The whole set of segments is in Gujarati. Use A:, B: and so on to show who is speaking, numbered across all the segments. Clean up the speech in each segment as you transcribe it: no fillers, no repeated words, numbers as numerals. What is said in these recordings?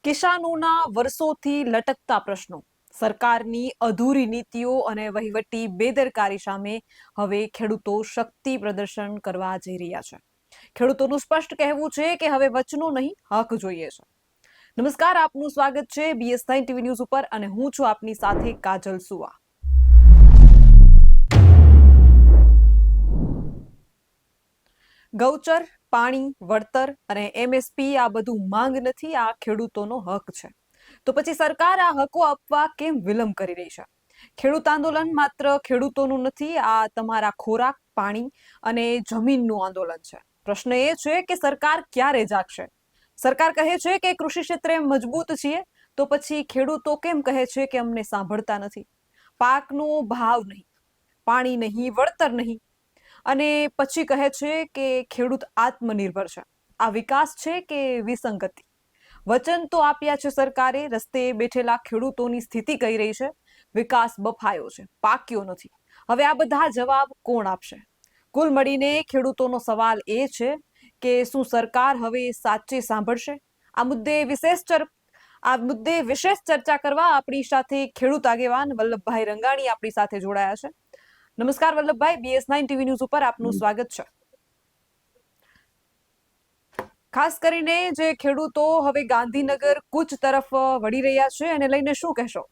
A: કિસાનોના વર્ષોથી લટકતા પ્રશ્નો, સરકારની અધૂરી નીતિઓ અને વહીવટી બેદરકારી સામે હવે ખેડૂતો શક્તિ પ્રદર્શન કરવા જઈ રહ્યા છે. ખેડૂતોનું સ્પષ્ટ કહેવું છે કે હવે વચનો નહીં, હક જોઈએ છે. નમસ્કાર, આપનું સ્વાગત છે BS9 ટીવી ન્યૂઝ ઉપર અને હું છું આપની સાથે કાજલ સુવા. ગૌચર, પાણી, વળતર અને MSP આ બધું માંગ નથી, આ ખેડૂતોનો હક છે. તો પછી સરકાર આ હકો આપવા કેમ વિલંબ કરી રહી છે? ખેડૂત આંદોલન માત્ર ખેડૂતોનું નથી, આ તમારા ખોરાક, પાણી અને જમીનનું આંદોલન છે. પ્રશ્ન એ છે કે સરકાર ક્યારે જાગશે? સરકાર કહે છે કે કૃષિ ક્ષેત્રે મજબૂત છીએ, તો પછી ખેડૂતો કેમ કહે છે કે અમને સાંભળતા નથી? પાકનો ભાવ નહીં, પાણી નહીં, વળતર નહીં, અને પછી કહે છે કે ખેડૂત આત્મનિર્ભર છે. આ વિકાસ છે કે વિસંગતિ? વચન તો આપ્યા છે સરકારે, રસ્તે બેઠેલા ખેડૂતોની સ્થિતિ કહી રહી છે વિકાસ બફાયો છે, પાક્યો નથી. હવે આ બધા જવાબ કોણ આપશે? કુલ મળીને ખેડૂતોનો સવાલ એ છે કે શું સરકાર હવે સાચે સાંભળશે? આ મુદ્દે વિશેષ ચર્ચા કરવા આપણી સાથે ખેડૂત આગેવાન વલ્લભભાઈ રંગાણી આપણી સાથે જોડાયા છે. નમસ્કાર વલ્લભભાઈ, BS9 ટીવી ન્યૂઝ ઉપર આપનું સ્વાગત છે. ખાસ કરીને જે ખેડૂતો હવે ગાંધીનગર કૂચ તરફ વળી રહ્યા છે એને લઈને શું કહેશો?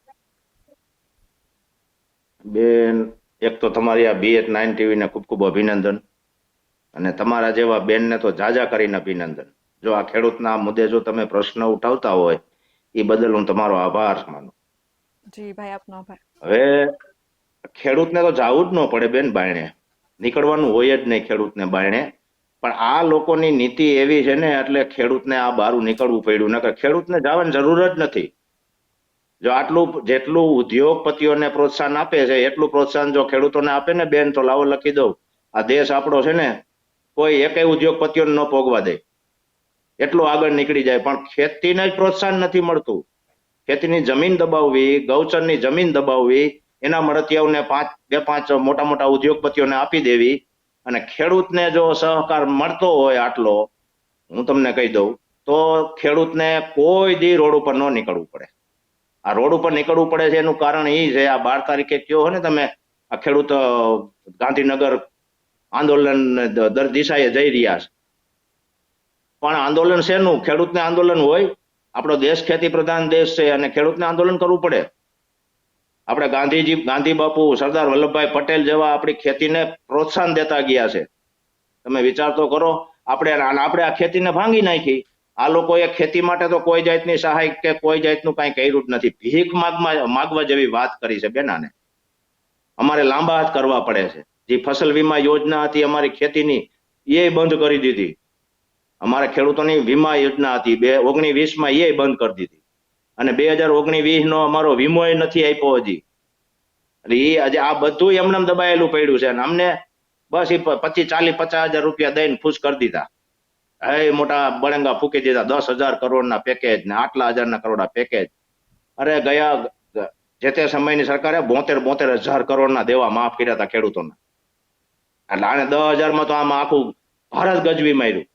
B: બેન, એક તો તમારી આ BS9 ટીવી ને ખૂબ ખૂબ અભિનંદન, અને તમારા જેવા બેનને તો જાજા કરીને અભિનંદન. જો આ ખેડૂતના મુદ્દે જો તમે પ્રશ્ન ઉઠાવતા હોય એ બદલ હું તમારો આભાર માનું.
A: જી ભાઈ, આપનો આભાર.
B: હવે ખેડૂતને તો જાવું જ ન પડે બેન બાયણે, નીકળવાનું હોય જ નહીં ખેડૂતને બાયણે. પણ આ લોકોની નીતિ એવી છે ને એટલે ખેડૂતને આ બારું નીકળવું પડ્યું. નકર ખેડૂતને જવાની જરૂર જ નથી. જો આટલું જેટલું ઉદ્યોગપતિઓને પ્રોત્સાહન આપે છે એટલું પ્રોત્સાહન જો ખેડૂતોને આપે ને બેન, તો લાવો લખી દઉં, આ દેશ આપણો છે ને કોઈ એકેય ઉદ્યોગપતિઓને ન પોગવા દે, એટલું આગળ નીકળી જાય. પણ ખેતીને જ પ્રોત્સાહન નથી મળતું. ખેતીની જમીન દબાવવી, ગૌચરની જમીન દબાવવી, એના મળતિયાઓને બે પાંચ મોટા મોટા ઉદ્યોગપતિઓને આપી દેવી, અને ખેડૂતને જો સહકાર મળતો હોય આટલો, હું તમને કહી દઉં, તો ખેડૂતને કોઈ દી રોડ ઉપર ન નીકળવું પડે. આ રોડ ઉપર નીકળવું પડે છે એનું કારણ એ છે, આ 12 તારીખે કયો હોય ને તમે, આ ખેડૂત ગાંધીનગર આંદોલન દર દિશાએ જઈ રહ્યા છે. પણ આંદોલન શેનું? ખેડૂતને આંદોલન હોય? આપણો દેશ ખેતી પ્રધાન દેશ છે અને ખેડૂતને આંદોલન કરવું પડે. આપણે ગાંધી બાપુ, સરદાર વલ્લભભાઈ પટેલ જેવા આપણી ખેતીને પ્રોત્સાહન દેતા ગયા છે. તમે વિચાર તો કરો, આપણે આ ખેતીને ભાંગી નાખી. આ લોકોએ ખેતી માટે તો કોઈ જાતની સહાય કે કોઈ જાતનું કઈ કર્યું જ નથી. ભીખ માગવા જેવી વાત કરી છે બેનાને. અમારે લાંબા હાથ કરવા પડે છે. જે ફસલ વીમા યોજના હતી અમારી ખેતીની, એ બંધ કરી દીધી. અમારે ખેડૂતોની વીમા યોજના હતી 2019માં, એ બંધ કરી દીધી. અને 2019 નો અમારો વીમો નથી આપ્યો હજી. એટલે એ આજે આ બધું એમને દબાયેલું પડ્યું છે. અને અમને બસ એ 25-40-50 હજાર રૂપિયા દઈને ખુશ કરી દીધા. એ મોટા બળંગા ફૂકી દીધા, 10,000 કરોડના પેકેજ ને આટલા હજારના કરોડના પેકેજ. અરે ગયા જે તે સમયની સરકારે 72,000 કરોડના દેવા માફ કર્યા હતા ખેડૂતોના. એટલે આને 10,000માં તો આમાં આખું ભારત ગજવી માર્યું.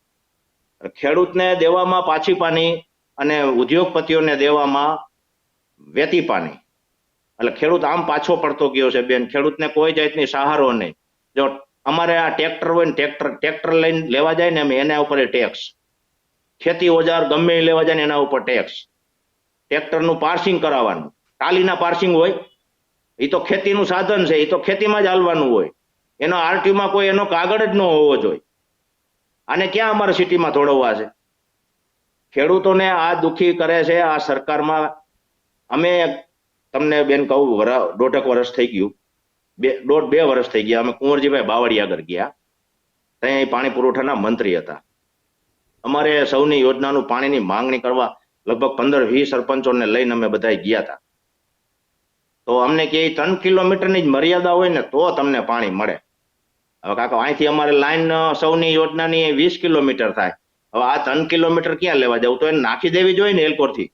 B: ખેડૂતને દેવામાં પાછી પાની અને ઉદ્યોગપતિઓને દેવામાં વેતી પાની. એટલે ખેડૂત આમ પાછો પડતો ગયો છે બેન. ખેડૂતને કોઈ જાતની સહારો નહીં. જો અમારે આ ટ્રેક્ટર હોય ને, ટ્રેક્ટર લઈને લેવા જાય ને એના ઉપર ટેક્સ, ખેતી ઓજાર ગમે લેવા જાય ને એના ઉપર ટેક્સ, ટ્રેક્ટરનું પાર્સિંગ કરાવવાનું, ટાલીના પાર્સિંગ હોય, એ તો ખેતીનું સાધન છે, એ તો ખેતીમાં જ હાલવાનું હોય. એનો આરટીમાં કોઈ એનો કાગળ જ ન હોવો જોઈએ. આને ક્યાં અમારે સિટીમાં દોડવવા છે? ખેડૂતોને આ દુખી કરે છે આ સરકારમાં. અમે તમને બેન કહું, 1.5 વર્ષ થઈ ગયું, 1.5-2 વર્ષ થઈ ગયા. અમે કુંવરજીભાઈ બાવળિયા આગળ ગયા, ત્યાં પાણી પુરવઠાના મંત્રી હતા. અમારે સૌની યોજનાનું પાણીની માંગણી કરવા લગભગ 15-20 સરપંચોને લઈને અમે બધા ગયા હતા. તો અમને કે 3 કિલોમીટરની જ મર્યાદા હોય ને તો તમને પાણી મળે. હવે કાકા, અહીંથી અમારે લાઈન સૌની યોજનાની 20 કિલોમીટર થાય. હવે આ 3 કિલોમીટર ક્યાં લેવા જવું? તો એને નાખી દેવી જોઈએ ને એલકોરથી.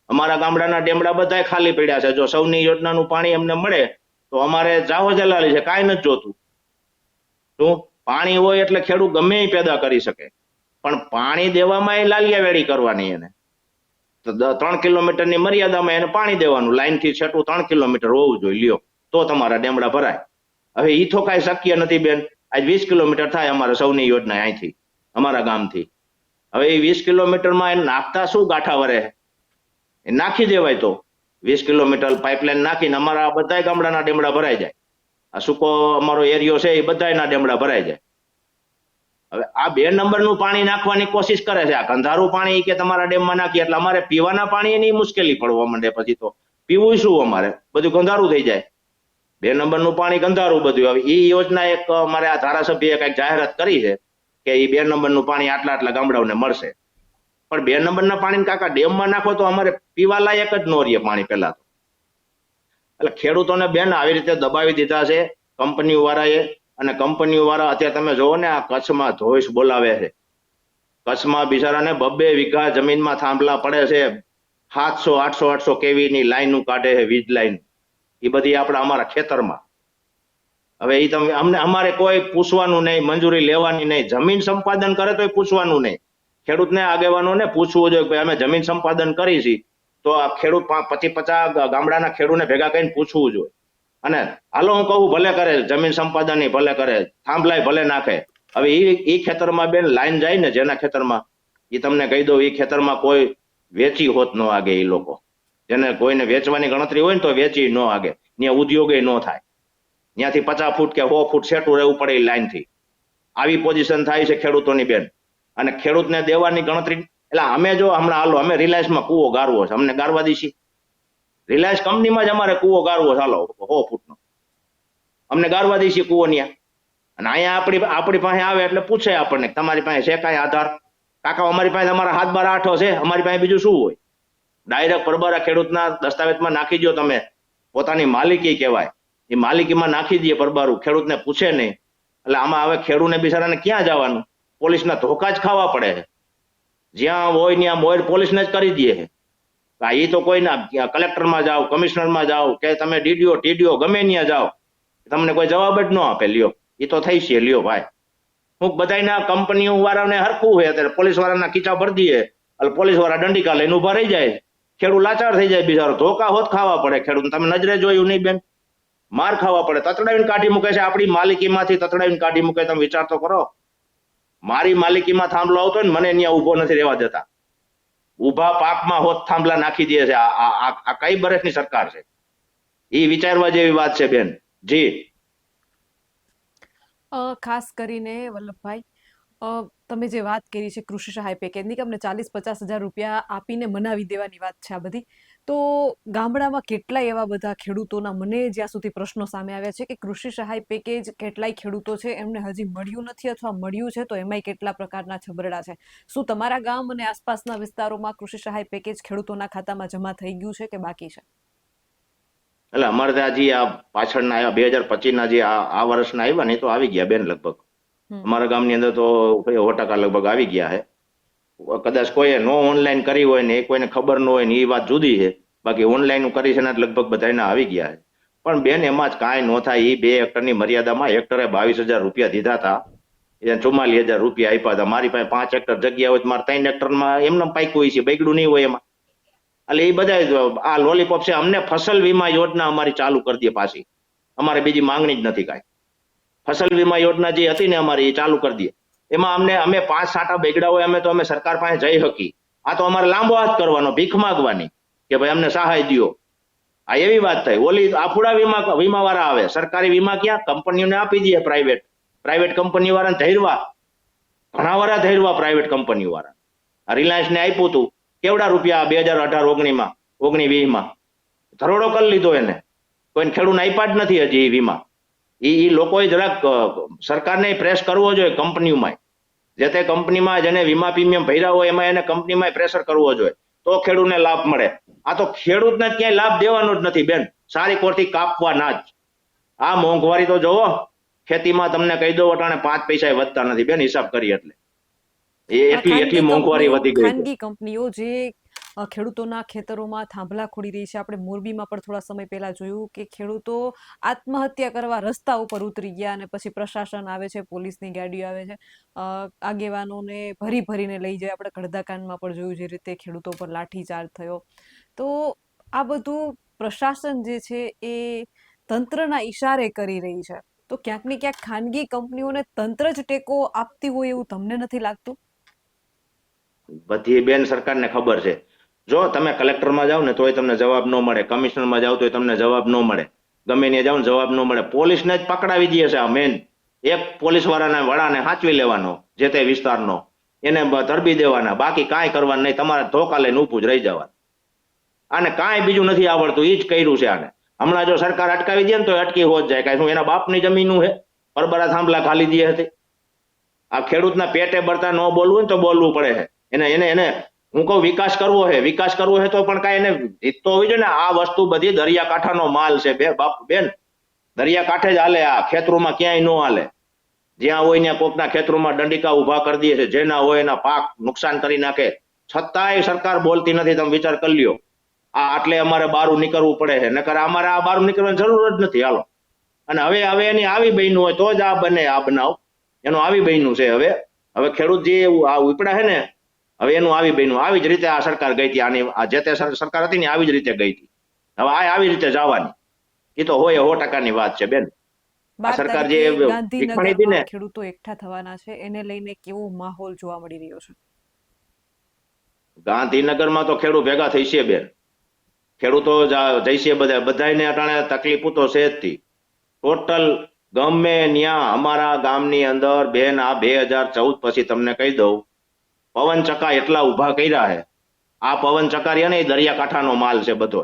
B: અમારા ગામડાના ડેમડા બધા ખાલી પડ્યા છે. જો સૌની યોજનાનું પાણી અમને મળે તો અમારે જાહો જલાલી છે, કાંઈ નથી જોતું. શું પાણી હોય એટલે ખેડૂત ગમે એ પેદા કરી શકે, પણ પાણી દેવામાં એ લાલિયા વેડી કરવાની એને. તો 3 કિલોમીટરની મર્યાદામાં એને પાણી દેવાનું, લાઈન થી છેટું 3 કિલોમીટર હોવું જોઈએ લ્યો, તો તમારા ડેમડા ભરાય. હવે ઈ તો કાંઈ શક્ય નથી બેન. આજ 20 કિલોમીટર થાય અમારે સૌની યોજના અહીંથી, અમારા ગામથી. હવે એ 20 કિલોમીટરમાં એને નાખતા શું ગાંઠા વરે, એ નાખી દેવાય તો 20 કિલોમીટર પાઇપલાઇન નાખીને અમારા બધા ગામડાના ડેમડા ભરાઈ જાય. આ સૂકો અમારો એરિયો છે એ બધાના ડેમડા ભરાઈ જાય. હવે આ 2 નંબરનું પાણી નાખવાની કોશિશ કરે છે. આ ગંધારું પાણી કે તમારા ડેમમાં નાખીએ એટલે અમારે પીવાના પાણીની મુશ્કેલી પડવા માંડે. પછી તો પીવું શું, અમારે બધું ગંધારું થઈ જાય. 2 નંબરનું પાણી ગંધારું બધું. હવે એ યોજના એક અમારે આ ધારાસભ્યએ કઈક જાહેરાત કરી છે કે એ 2 નંબરનું પાણી આટલા ગામડાઓને મળશે. પણ 2 નંબરના પાણી કાકા ડેમમાં નાખો તો અમારે પીવા લાયક જ ન રહે પાણી પહેલા તો. એટલે ખેડૂતોને બેન આવી રીતે દબાવી દીધા છે કંપનીઓ વાળાએ. અને કંપનીઓ વાળા અત્યારે તમે જોવો ને, આ કચ્છમાં ધોઈશ બોલાવે છે. કચ્છમાં બિચારાને 2 વીઘા જમીનમાં થાંભલા પડે છે, 700-800 કેવી ની લાઈનો કાઢે છે, વીજ લાઈન. એ બધી આપણા અમારા ખેતરમાં. હવે એ તમે અમને અમારે કોઈ પૂછવાનું નહીં, મંજૂરી લેવાની નહીં. જમીન સંપાદન કરે તો પૂછવાનું નહીં. ખેડૂતને આગેવાનોને પૂછવું જોઈએ કે અમે જમીન સંપાદન કરી છે, તો આ ખેડૂત 50 ગામડાના ખેડૂતને ભેગા કરીને પૂછવું જોઈએ. અને હાલો હું કહું ભલે કરે જમીન સંપાદન ભલે કરે, થાંભલાય ભલે નાખે. હવે એ ખેતરમાં બેન લાઈન જાય ને જેના ખેતરમાં, એ તમને કહી દઉં, એ ખેતરમાં કોઈ વેચી હોત ન આગે. એ લોકો જેને કોઈને વેચવાની ગણતરી હોય ને તો વેચી ન આગે, ત્યાં ઉદ્યોગે ન થાય. ત્યાંથી 50 ફૂટ કે 100 ફૂટ સેટું રહેવું પડે એ લાઈનથી. આવી પોઝિશન થાય છે ખેડૂતોની બેન. અને ખેડૂતને દેવાની ગણતરી એટલે અમે જો હમણાં હાલો અમે રિલાયન્સમાં કૂવો ગારવો છે, અમને ગારવા દીશી. રિલાયન્સ કંપનીમાં જ અમારે કૂવો ગારવો છે, હાલો 100 ફૂટનો અમને ગારવા દીશી કૂવો ન્યા. અને અહીંયા આપણી પાસે આવે એટલે પૂછે આપણને તમારી પાસે છે કાંઈ આધાર? કાકા અમારી પાસે અમારા 7-12-8 છે, અમારી પાસે બીજું શું હોય? ડાયરેક્ટ પરબારા ખેડૂતના દસ્તાવેજમાં નાખી દો તમે, પોતાની માલિકી કહેવાય, એ માલિકીમાં નાખી દઈએ પરબારું, ખેડૂતને પૂછે નહીં. એટલે આમાં હવે ખેડૂતને બિચારાને ક્યાં જવાનું? પોલીસના ધોકા જ ખાવા પડે છે. જ્યાં હોય ત્યાં મોર પોલીસને જ કરી દે છે. એ તો કોઈના કલેક્ટરમાં જાઓ, કમિશનરમાં જાઓ, કે તમે ટીડીઓ ગમે ત્યાં જાઓ, તમને કોઈ જવાબ જ ન આપે. લ્યો એ તો થઈ છે, લ્યો ભાઈ. હું બધાના કંપનીઓ વાળાને હરખું હોય અત્યારે પોલીસ વાળાના ખીચા ભરી દઈએ એટલે પોલીસ વાળા દંડિકા લઈને ઉભા રહી જાય, ખેડૂત લાચાર થઈ જાય બિચારો. ધોકા હોત ખાવા પડે ખેડૂત. તમે નજરે જોયું નહીં બેન, માર ખાવા પડે. તતડાવીને કાઢી મૂકે છે, આપણી માલિકીમાંથી તતડાવીને કાઢી મૂકે. તમે વિચાર તો કરો, મારી માલિકીમાં થાંભલો આવતો ને મને અહીંયા ઉભો નથી રહેવા દેતા. ઉભા પાકમાં હોત થાંભલા નાખી દે છે. આ કઈ બરસની સરકાર છે? એ વિચારવા જેવી વાત છે બેન. જી
A: ખાસ કરીને વલ્લભભાઈ, તમે જે વાત કરી છે કૃષિ સહાય પેકેજની કે અમને 40-50 હજાર રૂપિયા આપીને મનાવી દેવાની વાત છે આ બધી, તો ગામડામાં કેટલાય એવા બધા ખેડૂતોના મને જ્યાં સુધી પ્રશ્નો સામે આવ્યા છે કે કૃષિ સહાય પેકેજ કેટલાય ખેડૂતો છે એમને હજી મળ્યું નથી, અથવા મળ્યું છે તો એમાંય કેટલા પ્રકારના છબરડા છે. શું તમારા ગામ અને આસપાસના વિસ્તારોમાં કૃષિ સહાય પેકેજ ખેડૂતોના ખાતામાં જમા થઈ ગયું છે કે બાકી છે?
B: એટલે અમારે ત્યાં હજી આ પાછળના આવ્યા 2025ના જે આ વર્ષના આવ્યા ને તો આવી ગયા બેન લગભગ. અમારા ગામની અંદર તો 100% લગભગ આવી ગયા છે. કદાચ કોઈએ નો ઓનલાઈન કરી હોય ને એ કોઈને ખબર ન હોય ને એ વાત જુદી છે. બાકી ઓનલાઈન કરી છે ને લગભગ બધાના આવી ગયા છે. પણ બેન એમાં જ કાંઈ ન થાય. એ 2 હેક્ટરની મર્યાદામાં હેક્ટરે 22,000 રૂપિયા દીધા હતા, એને 44,000 રૂપિયા આપ્યા હતા. મારી પાસે 5 હેક્ટર જગ્યા હોય, મારે 3 હેક્ટરમાં એમને પાક્યું હોય છે, બગડું નહીં હોય એમાં. એટલે એ બધા આ લોલીપોપ છે. અમને ફસલ વીમા યોજના અમારી ચાલુ કરી દે પાછી. અમારે બીજી માંગણી જ નથી કાંઈ. ફસલ વીમા યોજના જે હતી ને અમારી, એ ચાલુ કરી દે. એમાં અમે 5 સાટા બગડા હોય અમે તો અમે સરકાર પાસે જઈ શકી. આ તો અમારે લાંબો હાથ કરવાનો, ભીખ માંગવાની કે ભાઈ અમને સહાય દ્યો. આ એવી વાત થાય. ઓલી આફુડા વીમા વાળા આવે, સરકારી વીમા ક્યાં કંપનીઓને આપી દે. પ્રાઇવેટ કંપની વાળાને ધૈર્યવા, ઘણા વાળા ધૈર્યવા પ્રાઇવેટ કંપનીઓ વાળા. આ રિલાયન્સ ને આપ્યું હતું કેવડા રૂપિયા 2018-19માં ધરોડો કરી લીધો એને. કોઈ ખેડૂતને આપ્યા જ નથી હજી વીમા. એ લોકોએ જરાક સરકારને પ્રેસ કરવો જોઈએ કંપનીઓમાં. જે તે કંપનીમાં જેને વીમા પ્રીમિયમ ભર્યા હોય એમાં એને કંપનીમાં પ્રેશર કરવો જોઈએ, તો ખેડૂતને લાભ મળે. આ તો ખેડૂતને ક્યાંય લાભ દેવાનો જ નથી બેન, સારી કોરથી કાપવાના જ. આ મોંઘવારી તો જોવો, ખેતીમાં તમને કહી દો અટાણે 5 પૈસા વધતા નથી બેન, હિસાબ કરી એટલે. એટલી મોંઘવારી વધી ગઈ.
A: ખાનગી કંપનીઓ જે ખેડૂતોના ખેતરોમાં થાંભલા ખોડી રહી છે. આપણે મોરબીમાં પણ થોડા સમય પહેલા જોયું કે ખેડૂતો આત્મહત્યા કરવા રસ્તા ઉપર ઉતરી ગયા અને પછી પ્રશાસન આવે છે, પોલીસની ગાડીઓ આવે છે, આગેવાનોને ભરી ભરીને લઈ જાય. આપણે કડદાકાંડમાં પણ જોયું જે રીતે ખેડૂતો પર લાઠીચાર્જ થયો. તો આ બધું પ્રશાસન જે છે એ તંત્રના ઈશારે કરી રહી છે. તો ક્યાંક ને ક્યાંક ખાનગી કંપનીઓને તંત્ર જ ટેકો આપતી હોય એવું તમને નથી લાગતું?
B: બધી બેન સરકારને ખબર છે. જો તમે કલેક્ટરમાં જાઓ ને તોય તમને જવાબ ન મળે, કમિશનરમાં જાઓ તોય તમને જવાબ ન મળે, ગમે ત્યાં જાઓ ને જવાબ ન મળે. પોલીસને જ પકડાવી દે છે. આ મેન એક પોલીસ વાળાના વડાને સાચવી લેવાનો, જે તે વિસ્તારનો, એને ધરબી દેવાના, બાકી કાંઈ કરવાનું નહીં. તમારે ધોકા લઈને ઊભું જ રહી જવાનું. આને કાંઈ બીજું નથી આવડતું, એ જ કર્યું છે આને. હમણાં જો સરકાર અટકાવી દે ને તો અટકી હોત જાય. કાંઈ શું એના બાપની જમીનનું છે? પરબરા થાંભલા ખાલી દે હતી. આ ખેડૂતના પેટે બળતા ન બોલવું ને તો બોલવું પડે છે. એને એને એને હું કહું વિકાસ કરવો છે, વિકાસ કરવો છે તો પણ કાંઈ એને જીતતો હોય છે ને. આ વસ્તુ બધી દરિયાકાંઠાનો માલ છે બેન. દરિયાકાંઠે જ હાલે, આ ખેતરોમાં ક્યાંય ન હાલે. જ્યાં હોય ત્યાં કોકના ખેતરોમાં દંડિકા ઉભા કરી દે છે, જેના હોય એના પાક નુકસાન કરી નાખે. છતાંય સરકાર બોલતી નથી. તમે વિચાર કરી લ્યો. આ આટલે અમારે બહાર નીકળવું પડે છે, નકર અમારે આ બહાર નીકળવાની જરૂર જ નથી. હાલો. અને હવે એની આવી બન્યું હોય તો જ આ બને, આ બનાવ એનું આવી બન્યું છે. હવે ખેડૂત જે આ ઉપડા છે ને, હવે એનું આવી બન્યું. આવી જ રીતે આ સરકાર ગઈ હતી. આની આ જે તે સરકાર હતી ને આવી જ રીતે ગઈ હતી. હવે આ આવી રીતે જવાની, એ તો હોય 100%ની વાત છે બેન. આ સરકાર જે શીખવાડી હતી ને,
A: ખેડૂતો એકઠા થવાના છે, એને લઈને કેવો માહોલ જોવા મળી રહ્યો છે?
B: ગાંધીનગરમાં તો ખેડૂત ભેગા થઈ છે બેન. ખેડૂતો જઈશે બધાને અટાણે તકલીફો તો છે જ. ટોટલ ગમે ન્યા અમારા ગામની અંદર બેન આ 2014 પછી તમને કહી દઉં, પવન ચક્કા એટલા ઉભા કર્યા છે. આ પવન ચક્કા ને દરિયાકાંઠાનો માલ છે બધો.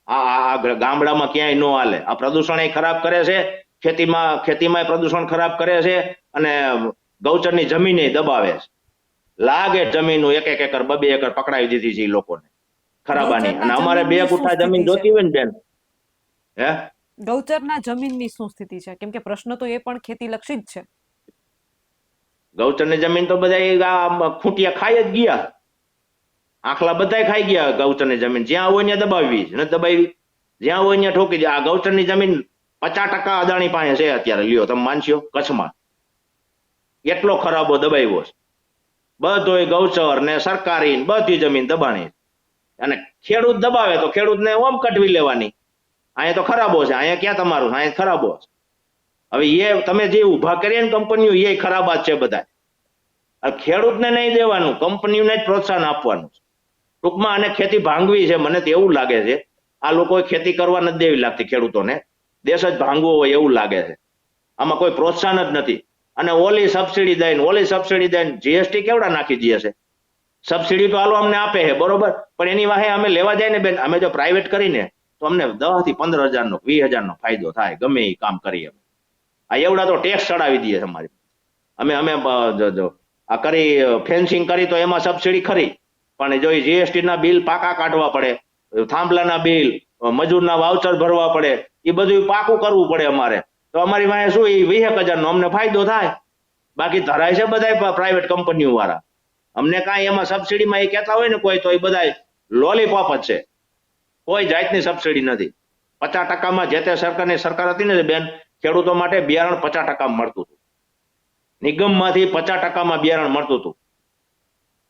B: આ ગામડામાં ક્યાંય ન હાલે. આ પ્રદૂષણ ખરાબ કરે છે, ખેતીમાં પ્રદૂષણ ખરાબ કરે છે, અને ગૌચરની જમીન દબાવે છે. લાગે જમીનનું 1-1 એકર 2-2 એકર પકડાવી દીધી છે એ લોકોને ખરાબાની. અને અમારે 2 ગુઠા જમીન જોતી હોય ને બેન, હે,
A: ગૌચરના જમીનની શું સ્થિતિ છે? કેમ કે પ્રશ્ન તો એ પણ ખેતી લક્ષી જ છે.
B: ગૌચરની જમીન તો બધા ખૂંટિયા ખાઈ જ ગયા. આખલા બધા ખાઈ ગયા ગૌચરની જમીન. જ્યાં હોય ત્યાં દબાવી ન દબાવી, જ્યાં હોય ત્યાં ઠોકી દે. આ ગૌચરની જમીન 50% અદાણી પાસે છે અત્યારે. લ્યો તમે માનશો, કચ્છમાં એટલો ખરાબો દબાવ્યો છે. બધોય ગૌચર ને સરકારી બધી જમીન દબાણી. અને ખેડૂત દબાવે તો ખેડૂતને ઓમ કટવી લેવાની. અહીંયા તો ખરાબો છે, અહીંયા ક્યાં તમારું, અહીંયા ખરાબો છે. હવે એ તમે જે ઉભા કરીએ ને કંપનીઓ, એ ખરાબ જ છે બધા. ખેડૂતને નહીં દેવાનું, કંપનીઓને જ પ્રોત્સાહન આપવાનું. ટૂંકમાં આને ખેતી ભાંગવી છે. મને તો એવું લાગે છે આ લોકોએ ખેતી કરવા નથી દેવી લાગતી ખેડૂતોને, દેશ જ ભાંગવો હોય એવું લાગે છે. આમાં કોઈ પ્રોત્સાહન જ નથી. અને ઓલી સબસિડી દઈને જીએસટી કેવડા નાખી દે છે. સબસિડી તો હાલો અમને આપે છે બરોબર, પણ એની વાહે અમે લેવા જાય ને બેન, અમે જો પ્રાઇવેટ કરીને તો અમને 10 થી 15,000 20,000 ફાયદો થાય ગમે એ કામ કરીએ. આ એવડા તો ટેક્સ ચડાવી દઈએ અમારી. અમે આ કરી ફેન્સિંગ કરી તો એમાં સબસિડી ખરી, પણ જો જીએસટી ના બિલ પાકા કાઢવા પડે, થાંભલાના બિલ, મજૂરના વાઉચર ભરવા પડે, એ બધું પાકું કરવું પડે અમારે. તો અમારી વાહે શું, એ 20,000 નો અમને ફાયદો થાય. બાકી ધરાય છે બધા પ્રાઇવેટ કંપનીઓ વાળા. અમને કાંઈ એમાં સબસિડીમાં એ કહેતા હોય ને કોઈ, તો એ બધા લોલીપોપ જ છે. કોઈ જાતની સબસિડી નથી. 50%માં જે તે સરકાર હતી ને બેન, ખેડૂતો માટે બિયારણ 50% મળતું હતું. નિગમમાંથી 50%માં બિયારણ મળતું હતું.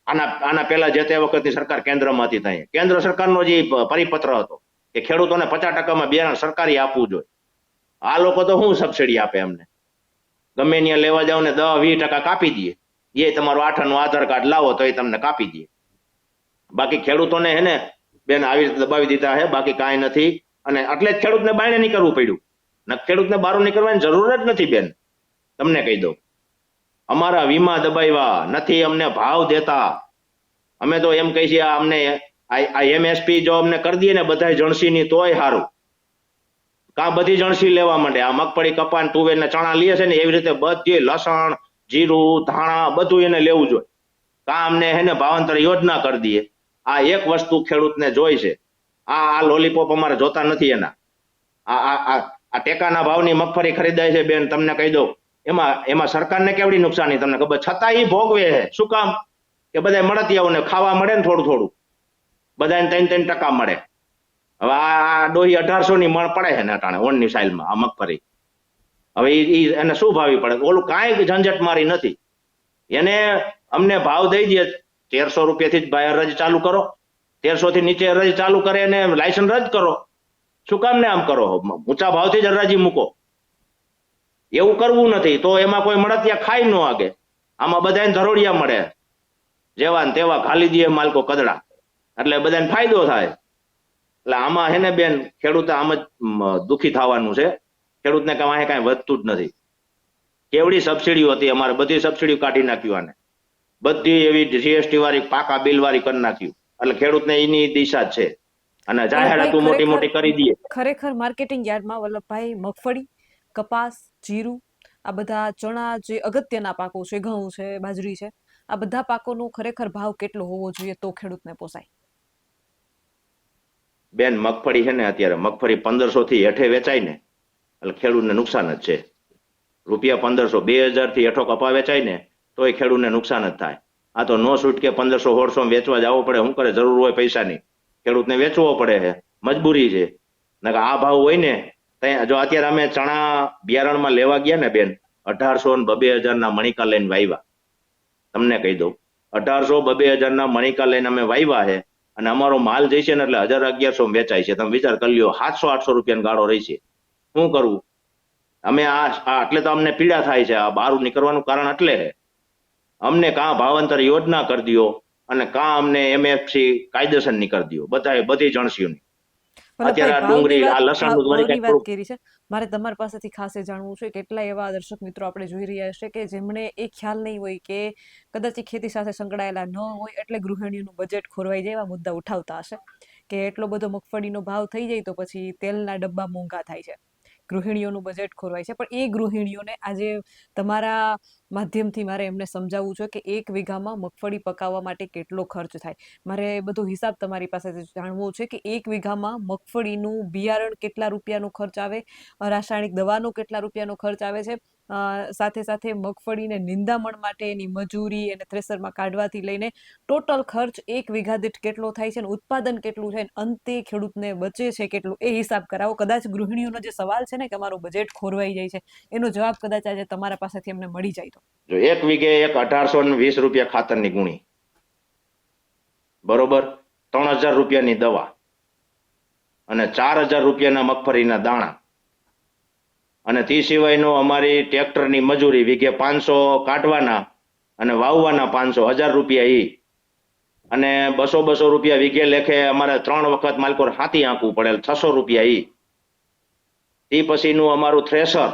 B: આના પહેલા જે તે વખતની સરકાર કેન્દ્રમાં હતી ત્યાં કેન્દ્ર સરકારનો જે પરિપત્ર હતો કે ખેડૂતોને 50%માં બિયારણ સરકારી આપવું જોઈએ. આ લોકો તો શું સબસિડી આપે અમને? ગમે ત્યાં લેવા જાવ ને 10-20% કાપી દે. એ તમારું 8આનું આધાર કાર્ડ લાવો તો એ તમને કાપી દે. બાકી ખેડૂતોને હે ને બેન આવી રીતે દબાવી દીધા છે, બાકી કાંઈ નથી. અને એટલે જ ખેડૂતને બાયણે નીકળવું પડ્યું. ખેડૂતને બહાર નીકળવાની જરૂર જ નથી બેન. તમને કહી દઉં, અમારા વીમા દબાવ્યા નથી, અમને ભાવ દેતા. અમે તો એમ કહી છીએ અમને આ એમએસપી જો અમને કરી દઈએ ને બધા જણસીની તોય સારું. કાં બધી જણસી લેવા માંડે. આ મગફળી, કપાન, તુવેર ને ચણા લે છે ને એવી રીતે બધી લસણ, જીરું, ધાણા બધું એને લેવું જોઈએ. કાં અમને હે ને ભાવાંતર યોજના કરી દઈએ. આ એક વસ્તુ ખેડૂતને જોઈ છે. આ લોલીપોપ અમારે જોતા નથી. એના આ ટેકાના ભાવની મગફળી ખરીદાય છે બેન, તમને કહી દઉં, એમાં સરકારને કેવડી નુકસાની તમને ખબર. છતાં એ ભોગવે છે. શું કામ? કે બધા મળતિયાઓને ખાવા મળે ને થોડું થોડું. બધાને 3-3% મળે. હવે આ ડોહી 1800 ની મણ પડે છે ને અટાણે ઓનની સાઇલમાં આ મગફળી. હવે એને શું ભાવી પડે? ઓલું કાંઈ ઝંઝટ મારી નથી. એને અમને ભાવ દઈ દે 1300 રૂપિયાથી જ ભાઈ હરાજી ચાલુ કરો, 1300 થી નીચે હરાજી ચાલુ કરે અને લાયસન્સ રદ કરો. શું કામ ને આમ કરો? ઊંચા ભાવથી જ હરાજી મૂકો. એવું કરવું નથી તો એમાં કોઈ મળતિયા ખાઈ ન આગે. આમાં બધાને ધરોડિયા મળે, જેવા ને તેવા ખાલી દે માલકો કદડા, એટલે બધાને ફાયદો થાય. એટલે આમાં હે ને બેન, ખેડૂત આમ જ દુખી થવાનું છે. ખેડૂતને કાંઈ વધતું જ નથી. કેવડી સબસિડીઓ હતી અમારે, બધી સબસિડીઓ કાઢી નાખ્યું આને. બધી એવી જીએસટી વાળી પાકા બિલ વાળી કરી નાખ્યું. એટલે ખેડૂતને એની દિશા જ છે. અને જાહેરાતો મોટી મોટી કરી દઈએ.
A: ખરેખર માર્કેટિંગ યાર્ડમાં વલ્લભભાઈ મગફળી, કપાસ, જીરું, આ બધા ચણા જે અગત્યના પાકો છે, ઘઉં છે, બાજરી છે, આ બધા પાકોનો ખરેખર ભાવ કેટલો હોવો જોઈએ તો ખેડૂતને પોસાય?
B: બેન મગફળી છે ને, અત્યારે મગફળી 1500 થી હેઠે વેચાય ને એટલે ખેડૂતને નુકસાન જ છે. રૂપિયા 1500, 2000 થી હેઠો કપા વેચાય ને તો એ ખેડૂતને નુકસાન જ થાય. આ તો નો છૂટ કે 1500-1600 વેચવા જવો પડે. શું કરે? જરૂર હોય પૈસાની, ખેડૂતને વેચવો પડે છે, મજબૂરી છે. આ ભાવ હોય ને, જો અત્યારે અમે ચણા બિયારણમાં લેવા ગયા ને બેન, 1800 ને 2000 ના મણિકા લઈને વાવ્યા. તમને કહી દઉં, 1800-2000 ના મણિકા લઈને અમે વાવ્યા છે અને અમારો માલ જઈશે ને એટલે 1000-1100 વેચાય છે. તમે વિચાર કરી લ્યો, 700-800 રૂપિયાનો ગાળો રહેશે. શું કરવું? અમે એટલે તો અમને પીડા થાય છે. આ બહાર નીકળવાનું કારણ એટલે છે. અમને કાં ભાવાંતર યોજના કરી દો અને કાં અમને એમએફસી કાયદેસર ની કરી દો, બધી જણસીઓની. અત્યારે આ ડુંગળી, આ લસણ નું
A: ભાવની વાત કરી છે. મારે તમારી પાસેથી ખાસ એ જાણવું છે, કેટલા એવા દર્શક મિત્રો આપણે જોઈ રહ્યા છે કે જેમને એ ખ્યાલ નહીં હોય કે કદાચ ખેતી સાથે સંકળાયેલા ન હોય એટલે ગૃહિણીઓનું બજેટ ખોરવાઈ જાય એવા મુદ્દા ઉઠાવતા હશે કે એટલો બધો મગફળીનો ભાવ થઈ જાય તો પછી તેલના ડબ્બા મોંઘા થાય છે, ગૃહિણીઓનું બજેટ ખોરવાય છે. પણ એ ગૃહિણીઓને આજે તમારા માધ્યમથી મારે એમને સમજાવવું છે કે 1 વીઘામાં મગફળી પકાવવા માટે કેટલો ખર્ચ થાય. મારે બધો હિસાબ તમારી પાસેથી જાણવો છે કે 1 વીઘામાં મગફળીનું બિયારણ કેટલા રૂપિયાનો ખર્ચ આવે, રાસાયણિક દવાનો કેટલા રૂપિયાનો ખર્ચ આવે છે, સાથે સાથે મગફળીને નિંદામણ માટે એની મજૂરી અને થ્રેસરમાં કાઢવાથી લઈને ટોટલ ખર્ચ 1 વીઘા દીઠ કેટલો થાય છે અને ઉત્પાદન કેટલું છે, અંતે ખેડૂતને બચે છે કેટલું, એ હિસાબ કરાવો. કદાચ ગૃહિણીઓનો જે સવાલ છે ને કે અમારું બજેટ ખોરવાઈ જાય છે, એનો જવાબ કદાચ આજે તમારા પાસેથી અમને મળી જાય તો.
B: જો 1 વીઘે 1820 રૂપિયા ખાતરની ગુણી, બરોબર, 3000 રૂપિયાની દવા અને 4000 રૂપિયાના મગફળીના દાણા, અને તે સિવાયનો અમારી ટ્રેક્ટરની મજૂરી વીઘે 500 કાઢવાના અને વાવવાના 500, 1000 રૂપિયા ઈ, અને 200 રૂપિયા વીઘે લેખે અમારે 3 વખત માલકોર હાથી આંકવું પડે, 600 રૂપિયા ઈ. તે પછીનું અમારું થ્રેસર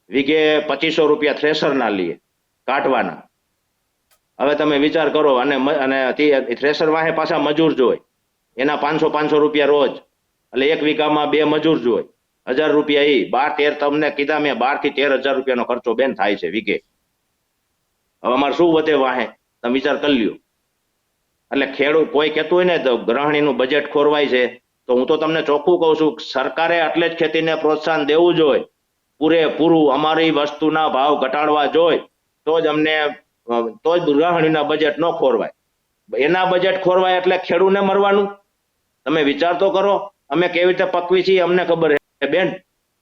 B: વીઘે 2500 રૂપિયા થ્રેસરના લઈએ કાઢવાના. હવે તમે વિચાર કરો, અને થ્રેસર વાહે પાછા મજૂર જોઈ, એના 500 રૂપિયા રોજ, એટલે 1 વીઘામાં 2 મજૂર જોઈ, 1000 રૂપિયા ઈ. 12-13 તમને કીધા મેં, 12 થી 13000 રૂપિયાનો ખર્ચો બેન થાય છે વીઘે. હવે અમારે શું વધે વાહે? તમે વિચાર કરી લ્યો. એટલે ખેડૂત કોઈ કહેતું હોય ને તો ગૃહિણીનું બજેટ ખોરવાય છે, તો હું તો તમને ચોખ્ખું કહું છું, સરકારે એટલે જ ખેતીને પ્રોત્સાહન દેવું જોઈએ પૂરેપૂરું. અમારી વસ્તુના ભાવ ઘટાડવા જોઈએ તો જ ગૃહિણીના બજેટ ન ખોરવાય. એના બજેટ ખોરવાય એટલે ખેડૂતને મરવાનું. તમે વિચાર તો કરો, અમે કેવી રીતે પકવી છીએ અમને ખબર છે બેન.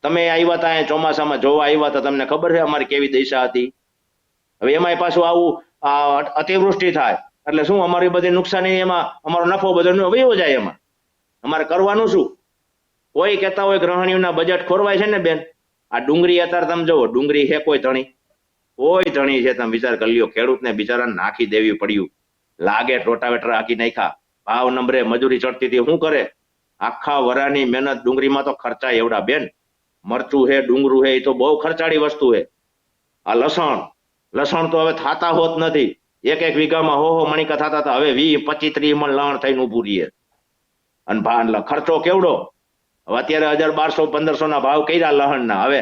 B: તમે આવ્યા હતા ચોમાસામાં જોવા આવ્યા હતા, તમને ખબર છે અમારી કેવી દિશા હતી. હવે એમાંય પાછું આવું અતિવૃષ્ટિ થાય એટલે શું, અમારી બધી નુકસાની, એમાં અમારો નફો બધો વયો જાય. એમાં અમારે કરવાનું શું? કોઈ કહેતા હોય ગૃહિણીઓના બજેટ ખોરવાય છે ને બેન, આ ડુંગળી અત્યારે તમે જુઓ, ડુંગળી છે કોઈ ધણી છે? તમે વિચાર કરી લ્યો, ખેડૂતને બિચારાને નાખી દેવી પડ્યું. લાગે રોટાવેટર હાકી નાખ્યા, ભાવ નંબરે મજૂરી ચડતી હતી, શું કરે? આખા વરાની મહેનત ડુંગળીમાં તો ખર્ચાય એવડા બેન. મરચું છે, ડુંગરું છે, એ તો બહુ ખર્ચાળી વસ્તુ છે. આ લસણ તો હવે થાતા હોત નથી. 1 વીઘામાં 100 મણિકા થતા હતા, હવે 20-25-30 મણ લણ થઈને ઉભું રહીએ. અને ખર્ચો કેવડો? હવે અત્યારે 1200-1500 ના ભાવ કર્યા લહણના. હવે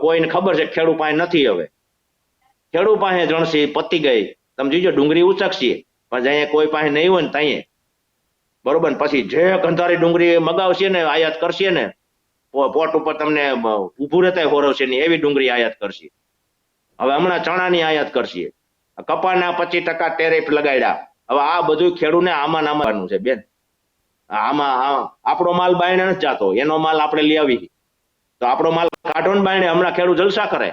B: કોઈને ખબર છે ખેડૂત પાસે નથી. હવે ખેડૂત પાસે જણસી પતી ગઈ. તમે જોજો ડુંગળી ઉચકશે, પણ જ્યાં કોઈ પાસે નહીં હોય ને ત્યાં, બરોબર, પછી જે ગંધારી ડુંગળી મગાવશે ને, આયાત કરશે ને, પોટ ઉપર તમને ઉભું રહેતા હોરવશે ને એવી ડુંગળી આયાત કરશે. હવે હમણાં ચણાની આયાત કરશે, કપાના 25% ટેરિફ લગાડ્યા. હવે આ બધું ખેડૂતને આમાં છે બેન. આપણો માલ બાયણે નથી જાતો, એનો માલ આપણે લઈ આવી, તો આપણો માલ કાઢો ને બાયણે, હમણાં ખેડૂત જલસા કરે,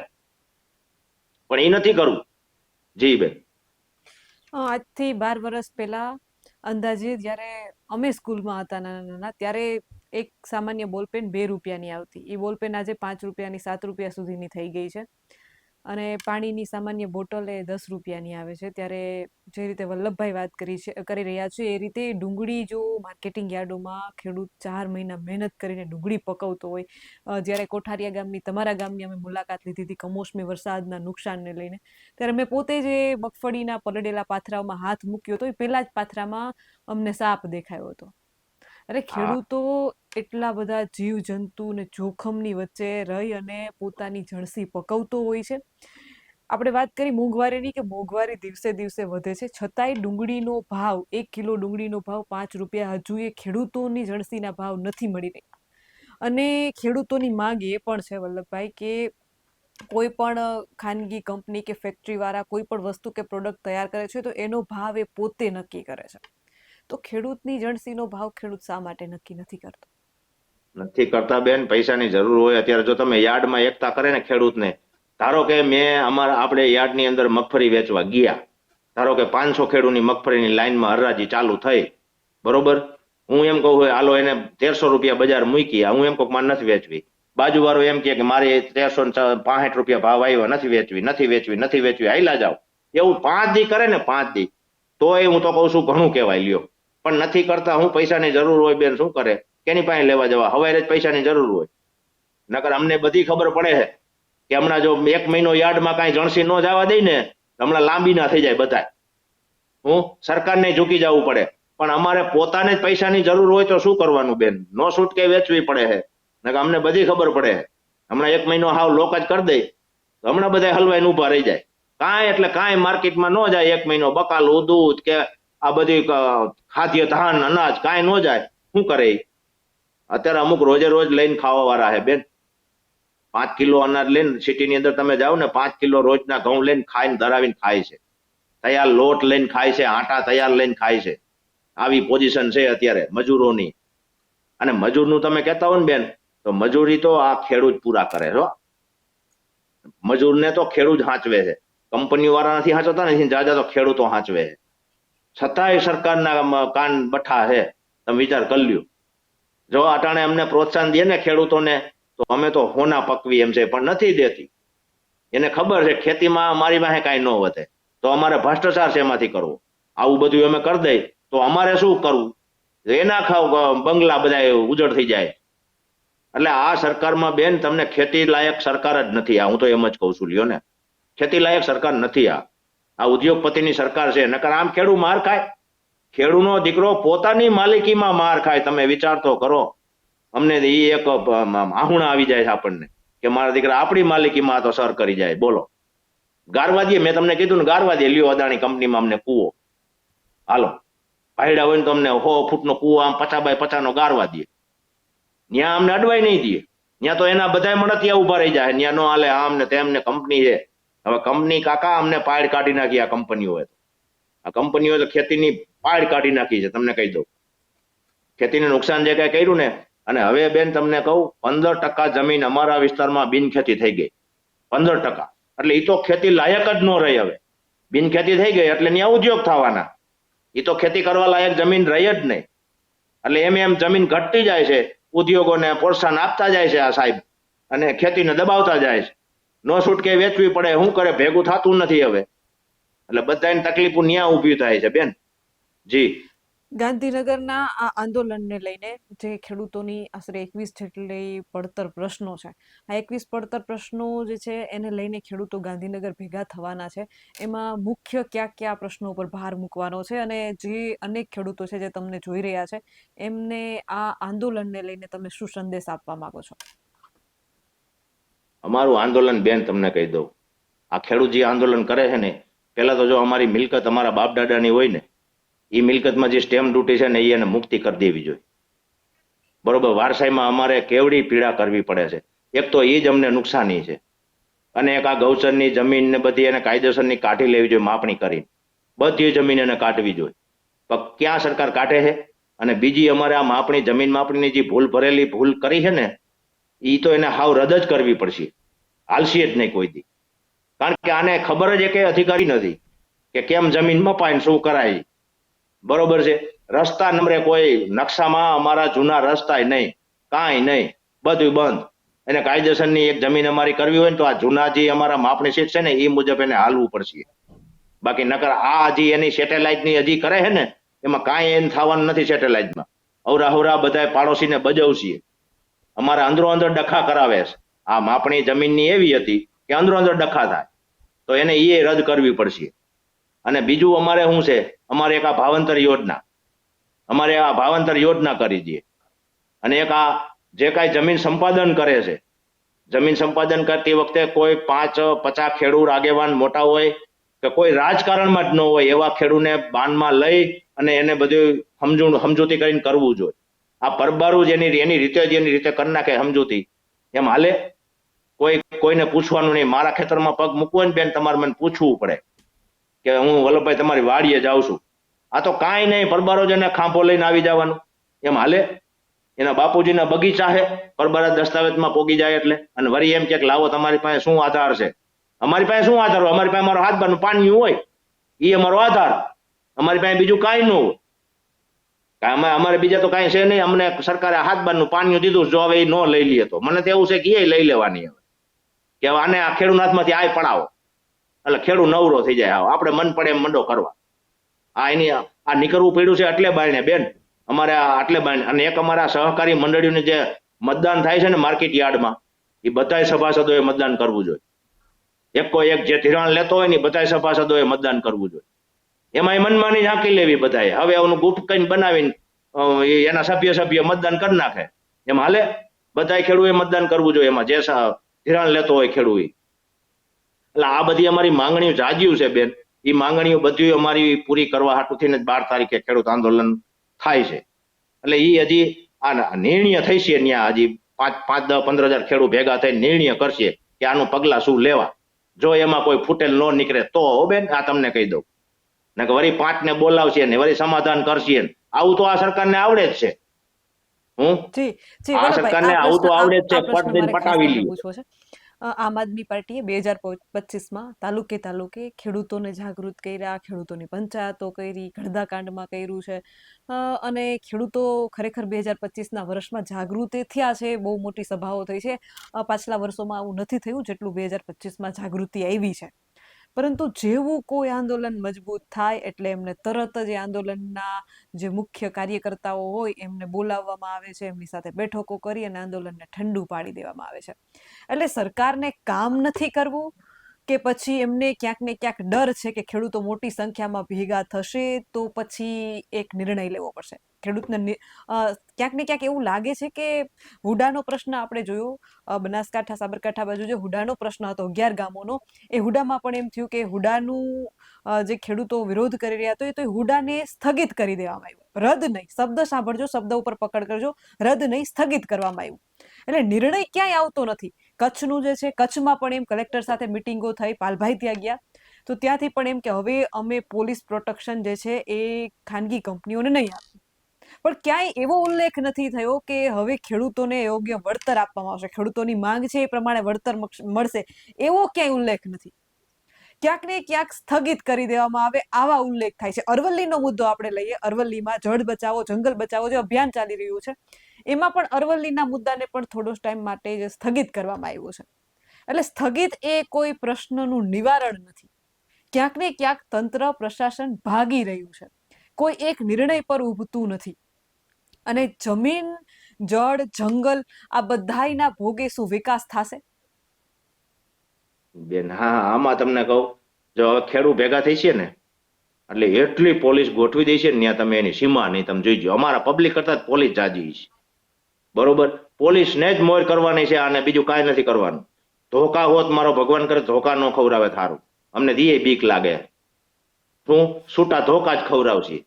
B: પણ એ નથી કરવું. જી બેન.
A: આજથી 12 વર્ષ પહેલા અંદાજે જ્યારે અમે સ્કૂલમાં હતા નાના નાના, ત્યારે એક સામાન્ય બોલપેન 2 રૂપિયાની આવતી. એ બોલપેન આજે 5 રૂપિયાની 7 રૂપિયા સુધીની થઈ ગઈ છે. અને પાણીની સામાન્ય બોટલ એ 10 રૂપિયાની આવે છે. ત્યારે જે રીતે વલ્લભભાઈ વાત કરી રહ્યા છે એ રીતે ડુંગળી જો માર્કેટિંગ યાર્ડોમાં ખેડૂત 4 મહિના મહેનત કરીને ડુંગળી પકવતો હોય, જ્યારે કોઠારિયા ગામની, તમારા ગામની અમે મુલાકાત લીધી હતી કમોસમી વરસાદના નુકસાનને લઈને, ત્યારે મેં પોતે જે મગફળીના પલળેલા પાથરાઓમાં હાથ મૂક્યો હતો, એ પહેલા જ પાથરામાં અમને સાપ દેખાયો હતો. અરે ખેડૂતો એટલા બધા જીવજંતુ ને જોખમની વચ્ચે રહી અને પોતાની જણસી પકવતો હોય છે. આપણે વાત કરી મોંઘવારીની, કે મોંઘવારી દિવસે દિવસે વધે છે, છતાંય ડુંગળીનો ભાવ, 1 કિલો ડુંગળીનો ભાવ 5 રૂપિયા હજુ એ ખેડૂતોની જણસીના ભાવ નથી મળી રહ્યા. અને ખેડૂતોની માંગ એ પણ છે વલ્લભભાઈ, કે કોઈ પણ ખાનગી કંપની કે ફેક્ટરી વાળા કોઈ પણ વસ્તુ કે પ્રોડક્ટ તૈયાર કરે છે તો એનો ભાવ એ પોતે નક્કી કરે છે. તો ખેડૂતની જણસીનો ભાવ ખેડૂત શા માટે નક્કી નથી કરતો?
B: નથી કરતા બેન, પૈસાની જરૂર હોય. અત્યારે જો તમે યાર્ડમાં એકતા કરે ને ખેડૂતને, ધારો કે આપણે યાર્ડની અંદર મગફળી વેચવા ગયા, ધારો કે 500 ખેડૂતની મગફળીની લાઈનમાં હરાજી ચાલુ થઈ, બરોબર, હું એમ કહું હાલો એને 1300 રૂપિયા બજાર મૂકી, હું એમ કહું મારે નથી વેચવી, બાજુવાળો એમ કે મારે 1365 રૂપિયા ભાવ આવ્યો, નથી વેચવી, હાઈલા જાવ, એવું 5 દી કરે ને, 5 દી, તોય હું તો કહું છું ઘણું કહેવાય લ્યો. પણ નથી કરતા. હું પૈસાની જરૂર હોય બેન, શું કરે, કેની પાસે લેવા જવા, હવારે જ પૈસાની જરૂર હોય. નકર અમને બધી ખબર પડે છે કે હમણાં જો 1 મહિનો યાર્ડમાં કાંઈ જણસી ન જવા દઈ ને, હમણાં લાંબી ના થઈ જાય બધા. સરકારને ઝૂકી જવું પડે. પણ અમારે પોતાને જ પૈસાની જરૂર હોય તો શું કરવાનું બેન? નો છૂટકે વેચવી પડે છે. નકર અમને બધી ખબર પડે છે. હમણાં 1 મહિનો હાવ લોક જ કરી દે તો હમણાં બધા હલવાઈને ઉભા રહી જાય. કાંઈ એટલે કાંઈ માર્કેટમાં ન જાય 1 મહિનો, બકાલું દૂધ કે આ બધી ખાદ્ય ધાન અનાજ કાંઈ ન જાય. શું કરે? અત્યારે અમુક રોજે રોજ લઈને ખાવા વાળા છે બેન. 5 કિલો અનાજ લઈને સિટીની અંદર તમે જાઓ ને, 5 કિલો રોજના ઘઉં લઈને ખાઈને ધરાવીને ખાય છે, તૈયાર લોટ લઈને ખાય છે, આટા તૈયાર લઈને ખાય છે. આવી પોઝિશન છે અત્યારે મજૂરોની. અને મજૂરનું તમે કહેતા હો ને બેન, તો મજૂરી તો આ ખેડૂત પૂરા કરે છો. મજૂરને તો ખેડૂત સાચવે છે, કંપની વાળા નથી સાચવતા, નથી જાજા તો ખેડૂતો સાચવે છે. છતાંય સરકારના કાન બઠા છે. તમે વિચાર કરી લ્યો. જો અટાણે અમને પ્રોત્સાહન દે ને ખેડૂતોને, તો અમે તો હોના પકવી એમ છે, પણ નથી દેતી. એને ખબર છે ખેતીમાં અમારી પાસે કાંઈ ન વધે, તો અમારે ભ્રષ્ટાચાર છે એમાંથી કરવો. આવું બધું અમે કરી દઈ તો અમારે શું કરવું? એના ખાવ બંગલા બધા ઉજળ થઈ જાય. એટલે આ સરકારમાં બેન તમને ખેતી લાયક સરકાર જ નથી. આ હું તો એમ જ કઉ છું, લ્યો ને, ખેતી લાયક સરકાર નથી. આ ઉદ્યોગપતિની સરકાર છે. નકર આમ ખેડૂત માર ખાય. ખેડૂનો દીકરો પોતાની માલિકીમાં માર ખાય. તમે વિચાર તો કરો. અમને એ એક આહુણા આવી જાય છે આપણને કે મારા દીકરા આપણી માલિકીમાં તો સર કરી જાય. બોલો, ગારવા દે. મેં તમને કીધું ને, ગારવા દે. લ્યો અદાણી કંપનીમાં અમને કૂવો, હાલો ભાઈડા હોય ને તો અમને 100 ફૂટનો કૂવો આમ 50 બાય 50 નો ગારવા દે. ત્યાં અમને અડવાઈ નહીં દે. ત્યાં તો એના બધા મળતિયા ઉભા રહી જાય. ત્યાં નો હાલે, આમ ને તેમ ને કંપની છે. હવે કંપની કાકા અમને પાડ કાઢી નાખી. આ કંપનીઓએ, આ ખેતીની પાડ કાઢી નાખી છે. તમને કહી દઉં, ખેતીને નુકસાન જે કઈ કર્યું ને. અને હવે બેન તમને કહું, 15% જમીન અમારા વિસ્તારમાં બિનખેતી થઈ ગઈ. 15%. એટલે એ તો ખેતી લાયક જ ન રહી. હવે બિનખેતી થઈ ગઈ એટલે ત્યાં ઉદ્યોગ થવાના. એ તો ખેતી કરવા લાયક જમીન રહી જ નહીં. એટલે એમ જમીન ઘટતી જાય છે. ઉદ્યોગોને પ્રોત્સાહન આપતા જાય છે આ સાહેબ, અને ખેતીને દબાવતા જાય છે. નો છૂટકે વેચવી પડે. શું કરે? ભેગું થતું નથી હવે. એટલે બધાની તકલીફો ન્યા ઊભી થાય છે બેન. જી.
A: ગાંધીનગરના આ આંદોલનને લઈને જે ખેડૂતોની આશરે 21 જેટલી પડતર પ્રશ્નો છે, આ 21 પડતર પ્રશ્નો જે છે એને લઈને ખેડૂતો ગાંધીનગર ભેગા થવાના છે. એમાં મુખ્ય કયા પ્રશ્નો પર ભાર મૂકવાનો છે, અને જે અનેક ખેડૂતો છે જે તમને જોઈ રહ્યા છે, એમને આ આંદોલનને લઈને તમે શું સંદેશ આપવા માંગો છો?
B: અમારું આંદોલન બેન તમને કહી દઉં, આ ખેડૂત જે આંદોલન કરે છે ને, પેલા તો જો અમારી મિલકત અમારા બાપ દાદાની હોય ને, એ મિલકતમાં જે સ્ટેમ્પ ડ્યુટી છે ને, એ એને મુક્તિ કરી દેવી જોઈએ. બરોબર, વારસાઈમાં અમારે કેવડી પીડા કરવી પડે છે. એક તો એ જ અમને નુકસાની છે. અને એક આ ગૌચરની જમીન ને બધી એને કાયદેસરની કાઢી લેવી જોઈએ, માપણી કરીને. બધી જમીન એને કાઢવી જોઈએ. પણ ક્યાં સરકાર કાઢે છે? અને બીજી અમારે આ માપણી જમીન માપણીની જે ભૂલ ભરેલી ભૂલ કરી છે ને એ તો એને હાવ રદ જ કરવી પડશે, હાલશે જ નહીં કોઈ દી. કારણ કે આને ખબર જ એક અધિકારી નથી કે કેમ જમીન મપાય શું કરાય. બરોબર છે. રસ્તા નંબરે કોઈ નકશામાં અમારા જૂના રસ્તા નહીં, કાંઈ નહીં, બધું બંધ. એને કાયદેસરની એક જમીન અમારી કરવી હોય ને તો આ જૂના જે અમારા માપણી શીટ છે ને એ મુજબ એને હાલવું પડશે. બાકી નકર આ હજી એની સેટેલાઇટની હજી કરે છે ને એમાં કાંઈ એને થવાનું નથી. સેટેલાઇટમાં અવરા હવરા બધા પાડોશીને બજાવશે. અમારા અંદરો અંદર ડખા કરાવે છે. આ માપણી જમીનની એવી હતી કે અંદરો અંદર ડખા થાય તો એને એ રદ કરવી પડશે. અને બીજું અમારે શું છે, અમારે એક આ ભાવાંતર યોજના, અમારે આ ભાવાંતર યોજના કરી દઈએ. અને એક આ જે કાંઈ જમીન સંપાદન કરે છે, જમીન સંપાદન કરતી વખતે કોઈ 5-50 ખેડૂત આગેવાન મોટા હોય કે કોઈ રાજકારણમાં જ ન હોય એવા ખેડૂતને બાનમાં લઈ અને એને બધું સમજૂતી કરીને કરવું જોઈએ. આ પરબારું જેની રીતે કરી નાખે સમજૂતી એમ હાલે. કોઈને પૂછવાનું નહીં. મારા ખેતરમાં પગ મૂકવો ને બેન તમારે મને પૂછવું પડે કે હું વલ્લભભાઈ તમારી વાડીએ જાઉં છું. આ તો કાંઈ નહીં, પરબારો જ એને ખાંભો લઈને આવી જવાનું એમ હાલે. એના બાપુજીના બગીચા છે, પરબારા દસ્તાવેજમાં પોગી જાય એટલે. અને વળી એમ કે લાવો તમારી પાસે શું આધાર છે. અમારી પાસે શું આધાર હોય? અમારી પાસે અમારો હાથબારનું પાણી હોય, એ અમારો આધાર. અમારી પાસે બીજું કાંઈ ન હોય. અમારે બીજા તો કાંઈ છે નહીં. અમને સરકારે હાથબારનું પાણી દીધું, જો હવે એ ન લઈ લઈએ તો મને તો એવું છે કે એ લઈ લેવાની હવે કે આને આ ખેડૂત હાથમાંથી આય પડાવો એટલે ખેડૂત નવરો થઈ જાય. આપણે મન પડે એમ મંડો કરવા. આ નીકળવું પડ્યું છે એટલે બાયણે બેન, અમારે આટલે બાયણે. અને એક અમારા સહકારી મંડળીઓને જે મતદાન થાય છે ને માર્કેટ યાર્ડમાં, એ બધાય સભાસદોએ મતદાન કરવું જોઈએ. એક જે ધિરાણ લેતો હોય ને બધાય સભાસદોએ મતદાન કરવું જોઈએ. એમાં મનમાની ઝાંકી લેવી બધાએ. હવે એનું ગુપ્ત કઈ બનાવીને એના સભ્ય મતદાન કરી નાખે એમ હાલે. બધાય ખેડૂએ મતદાન કરવું જોઈએ એમાં જે ધિરાણ લેતો હોય ખેડૂત. એટલે આ બધી અમારી માંગણીઓ જાજ્યું છે બેન. એ માંગણીઓ બધી અમારી પૂરી કરવા હાટુથી 12 તારીખે ખેડૂત આંદોલન થાય છે. એટલે એ હજી આ નિર્ણય થઈ છે ત્યાં હજી 5, 10, 15 હજાર ખેડૂત ભેગા થઈને નિર્ણય કરશે કે આનું પગલા શું લેવા. જો એમાં કોઈ ફૂટેલ ન નીકળે તો બેન આ તમને કહી દઉં ને કે વળી 5 ને બોલાવશે ને વળી સમાધાન કરશે. આવું તો આ સરકારને આવડે જ છે. આ સરકારને આવું તો આવડે જ છે. પટ દઈને પટાવી લે.
A: આમ આદમી પાર્ટીએ 2025માં તાલુકે ખેડૂતોને જાગૃત કર્યા, ખેડૂતોની પંચાયતો કરી, ગળદાકાંડમાં કર્યું છે. અને ખેડૂતો ખરેખર 2025ના વર્ષમાં જાગૃત થયા છે. બહુ મોટી સભાઓ થઈ છે. પાછલા વર્ષોમાં આવું નથી થયું જેટલું 2025માં જાગૃતિ આવી છે. પરંતુ જેવું કોઈ આંદોલન મજબૂત થાય એટલે એમને તરત જ આંદોલનના જે મુખ્ય કાર્યકર્તાઓ હોય એમને બોલાવવામાં આવે છે, એમની સાથે બેઠકો કરી અને આંદોલનને ઠંડુ પાડી દેવામાં આવે છે. એટલે સરકારને કામ નથી કરવું કે પછી એમને ક્યાંક ને ક્યાંક ડર છે કે ખેડૂતો મોટી સંખ્યામાં ભેગા થશે તો પછી એક નિર્ણય લેવો પડશે. ખેડૂતને ક્યાંક ને ક્યાંક એવું લાગે છે કે હુડાનો પ્રશ્ન આપણે જોયો, બનાસકાંઠા સાબરકાંઠા બાજુ જે હુડાનો પ્રશ્ન હતો 11 ગામોનો, એ હુડામાં પણ એમ થયું કે હુડાનું જે ખેડૂતો વિરોધ કરી રહ્યા હતો એ હુડાને સ્થગિત કરી દેવામાં આવ્યું. રદ નહીં, શબ્દ સાંભળજો, શબ્દ ઉપર પકડ કરજો, રદ નહીં સ્થગિત કરવામાં આવ્યું. એટલે નિર્ણય ક્યાંય આવતો નથી. કચ્છનું જે છે, કચ્છમાં પણ એમ કલેક્ટર સાથે મિટિંગો થઈ, પાલભાઈ ત્યાં ગયા તો ત્યાંથી પણ એમ કે હવે અમે પોલીસ પ્રોટેક્શન જે છે એ ખાનગી કંપનીઓને નહીં આપીએ. પણ ક્યાંય એવો ઉલ્લેખ નથી થયો કે હવે ખેડૂતોને યોગ્ય વળતર આપવામાં આવશે, ખેડૂતોની માંગ છે એ પ્રમાણે વળતર મળશે, એવો ક્યાંય ઉલ્લેખ નથી. ક્યાંક ને ક્યાંક સ્થગિત કરી દેવામાં આવે આવા ઉલ્લેખ થાય છે. અરવલ્લીનો મુદ્દો આપણે લઈએ. અરવલ્લીમાં જળ બચાવો, જંગલ બચાવો જે અભિયાન ચાલી રહ્યું છે એમાં પણ અરવલ્લીના મુદ્દાને પણ થોડો ટાઈમ માટે જે સ્થગિત કરવામાં આવ્યું છે. એટલે સ્થગિત એ કોઈ પ્રશ્નનું નિવારણ નથી. ક્યાંક ને ક્યાંક તંત્ર પ્રશાસન ભાગી રહ્યું છે, કોઈ એક નિર્ણય પર ઉભતું નથી. અને જમીન, જળ, જંગલ આ બધાયના ભોગે શું વિકાસ થશે?
B: બેન હા, આમાં તમને કહું, જો ખેડૂત ભેગા થઈ છે ને એટલે એટલી પોલીસ ગોઠવી દે છે ને ત્યાં તમે એની સીમા નહીં. તમે જોઈજો, અમારા પબ્લિક કરતા પોલીસ જાજી છે. બરોબર, પોલીસને જ મોર કરવાની છે અને બીજું કાંઈ નથી કરવાનું. ધોકા હોત મારો ભગવાન કરે ધોકા ન ખવડાવે થારું. અમને દીએ બીક લાગે. શું છૂટા ધોકા જ ખવડાવશે.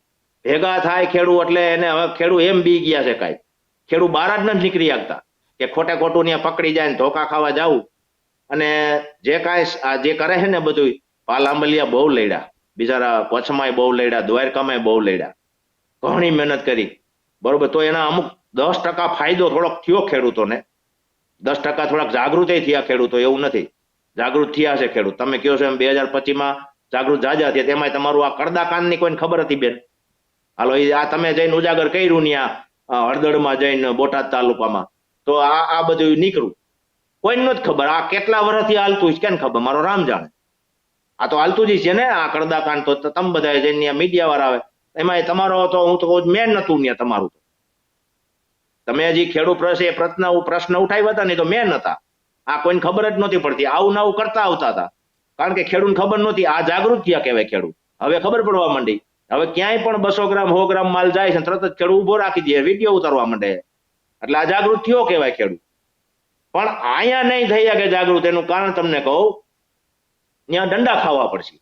B: ભેગા થાય ખેડૂત એટલે એને હવે ખેડૂત એમ બી ગયા છે કાંઈ ખેડૂત બહાર જ નથી નીકળી શકતા કે ખોટે ખોટું ત્યાં પકડી જાય ને ધોકા ખાવા જાવું. અને જે કાંઈ જે કરે છે ને બધું, પાલ આંબલિયા બહુ લડ્યા, બિચારા કચ્છમાંય બહુ લડ્યા, દ્વારકામાંય બહુ લડ્યા, ઘણી મહેનત કરી. બરોબર, તો એના અમુક 10% ફાયદો થોડોક થયો ખેડૂતોને, 10% થોડાક જાગૃત થયા ખેડૂતો, એવું નથી. જાગૃત થયા છે ખેડૂત. તમે કહો છો એમ 2025માં જાગૃત જાજા થયા, તેમાંય તમારું આ કડદાકાંડની કોઈને ખબર હતી બેન? હાલો, આ તમે જઈને ઉજાગર કર્યું ત્યાં હળદળમાં જઈને બોટાદ તાલુકામાં, તો આ બધું નીકળ્યું. કોઈને નથી ખબર. આ કેટલા વર્ષથી હાલતું છે કેને ખબર? મારો રામ જાણે. આ તો હાલતું જ છે ને આ કડદાકાંડ. તો તમે બધા જઈને મીડિયા વાળા આવે, એમાં તમારો તો હું તો મેન નતું ત્યાં તમારું. તમે હજી ખેડૂત પ્રશ્ન ઉઠાવ્યા હતા ને તો મેન હતા. આ કોઈને ખબર જ નહોતી પડતી. આવું નવું કરતા આવતા હતા, કારણ કે ખેડૂત ખબર નહોતી. આ જાગૃત થયા કહેવાય ખેડૂત. હવે ખબર પડવા માંડી. હવે ક્યાંય પણ 200 ગ્રામ 100 ગ્રામ માલ જાય છે, તરત જ ખેડૂત ઉભો રાખી દે, વિડીયો ઉતારવા માંડે. એટલે આ જાગૃત થયો કહેવાય ખેડૂત. પણ અહીંયા નહીં થઈ શકે જાગૃત. એનું કારણ તમને કહું, ત્યાં દંડા ખાવા પડશે.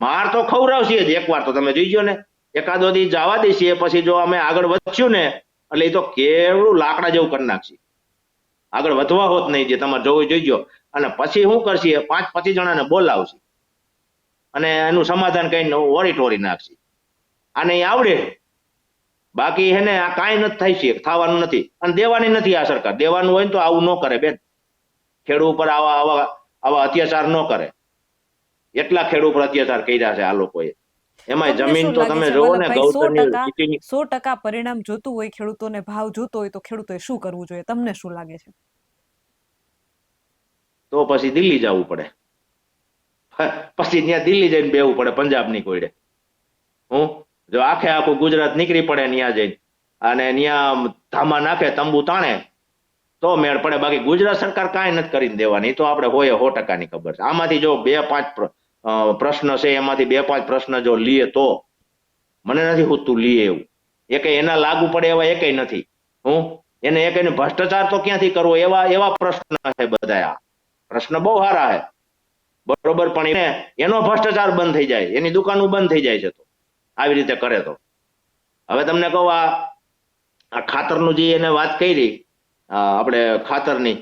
B: માર તો ખવડાવશે જ એકવાર, તો તમે જોઈજો ને. એકાદો દી જવા દેશે, પછી જો અમે આગળ વધશું ને, એટલે એ તો કેવડું લાકડા જેવું કરી નાખશે. આગળ વધવા હોત નહીં જે તમારે જોવું જોઈજો. અને પછી શું કરશે, 5-25 જણાને બોલાવશે અને એનું સમાધાન કરીને ઓરી નાખશે. આને આવડે, બાકી હે ને આ કાંઈ નથી થાય છે, થવાનું નથી. અને દેવાની નથી આ સરકાર. દેવાનું હોય ને તો આવું ન કરે બેન. ખેડૂત ઉપર આવા અત્યાચાર ન કરે. એટલા ખેડૂત પર અત્યાચાર કર્યા છે આ લોકોએ. એમાં જમીન તો તમે જોવો ને, ગૌચરની
A: 100% પરિણામ જોતું હોય, ખેડૂતોને ભાવ જોતો હોય, તો ખેડૂતોએ શું કરવું જોઈએ? તમને શું લાગે છે?
B: તો પછી દિલ્હી જવું પડે. પછી ત્યાં દિલ્હી જઈને બેવું પડે પંજાબની કોઈડે. જો આખું ગુજરાત નીકળી પડે ત્યાં જઈને અને ત્યાં ધામા નાખે, તંબુ તાણે, તો મેળ પડે. બાકી ગુજરાત સરકાર કાંઈ નથી કરીને દેવાની. તો આપણે હોય 100%ની ખબર છે. આમાંથી જો 2-5 પ્રશ્ન છે, એમાંથી 2-5 પ્રશ્ન જો લીએ તો મને નથી હોતું લીએ એવું. એકે એના લાગુ પડે એવા એકે નથી. એને એક ભ્રષ્ટાચાર તો ક્યાંથી કરવો, એવા પ્રશ્ન છે બધા. આ પ્રશ્ન બહુ સારા છે, બરોબર, પણ એનો ભ્રષ્ટાચાર બંધ થઈ જાય, એની દુકાનો બંધ થઈ જાય છે. તો આવી રીતે કરે તો હવે તમને કહું, આ ખાતરનું જે એને વાત કરી આપણે ખાતરની,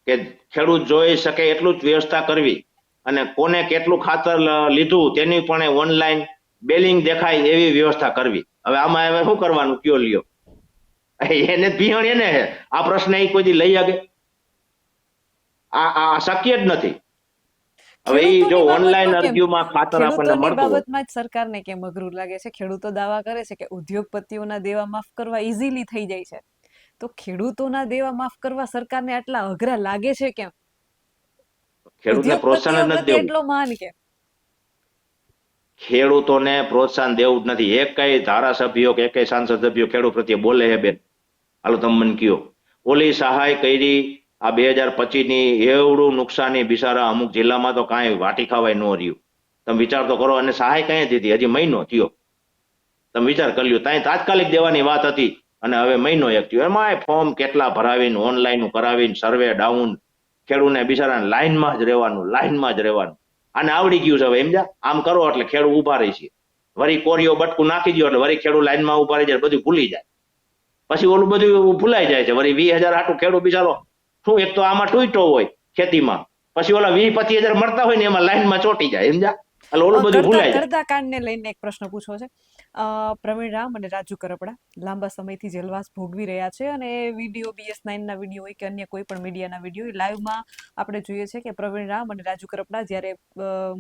B: કે ખેડૂત જોઈ શકે એટલું જ વ્યવસ્થા કરવી અને કોને કેટલું ખાતર લીધું તેની પણ ઓનલાઈન બિલિંગ દેખાય એવી વ્યવસ્થા કરવી. હવે આમાં હવે શું કરવાનું કયો લ્યો? એને પીહણ એને છે. આ પ્રશ્ન એ કોઈ દી લઈ શકે? આ શક્ય જ નથી. હવે એ જો ઓનલાઈન અરજીમાં ખાતર આપણને મળતું હોય,
A: બાબતમાં જ સરકારને કેમ અઘરું લાગે છે? ખેડૂતો દાવા કરે છે કે ઉદ્યોગપતિઓના દેવા માફ કરવા ઈઝીલી થઈ જાય છે, તો ખેડૂતોના દેવા માફ કરવા સરકારને આટલા અઘરા લાગે છે કેમ?
B: ખેડૂતને પ્રોત્સાહન નથી દેવું.
A: એટલો માન કે
B: ખેડૂતોને પ્રોત્સાહન દેવું જ નથી. એકેય ધારાસભ્યો કે એકેય સાંસદ સભ્યો ખેડૂત પ્રત્યે બોલે છે બેન? હાલો તમે મને કયો. ઓલી સહાય કરી આ 2025ની એવડું નુકસાની બિચારા અમુક જિલ્લામાં તો કાંઈ વાટી ખાવાય ન રહ્યું. તમે વિચાર તો કરો. અને સહાય કઈ દીધી? હજી મહિનો થયો. તમે વિચાર કરી લ્યો. ત્યાં તાત્કાલિક દેવાની વાત હતી અને હવે મહિનો એક થયો. એમાં ફોર્મ કેટલા ભરાવીને ઓનલાઈન કરાવીને સર્વે ડાઉન, ખેડૂતને બિચારાને લાઈનમાં જ રહેવાનું. આને આવડી ગયું છે હવે, સમજ્યા? આમ કરો એટલે ખેડૂત ઉભા રહી છે. વરી કોરીઓ બટકું નાખી દો એટલે વરી ખેડૂત લાઈનમાં ઉભા રહી જાય, બધું ભૂલી જાય. પછી ઓલું બધું ભૂલાઈ જાય છે. વરી 20,000 આટલું ખેડૂત બિચારો શું, એક તો આમાં ટૂટો હોય ખેતીમાં, પછી ઓલા 20-25,000 મળતા હોય ને એમાં લાઈનમાં ચોટી જાય, સમજ્યા? એટલે ઓલું બધું ભૂલાય જાય.
A: કરદાકાંડને લઈને એક પ્રશ્ન પૂછવો છે. પ્રવીણ રામ અને રાજુ કરપડા લાંબા સમયથી જેલવાસ ભોગવી રહ્યા છે અને વિડીયો BS9ના વિડીયો હોય કે અન્ય કોઈ પણ મીડિયાના વિડીયો લાઈવમાં આપણે જોઈએ છે કે પ્રવીણ રામ અને રાજુ કરપડા જ્યારે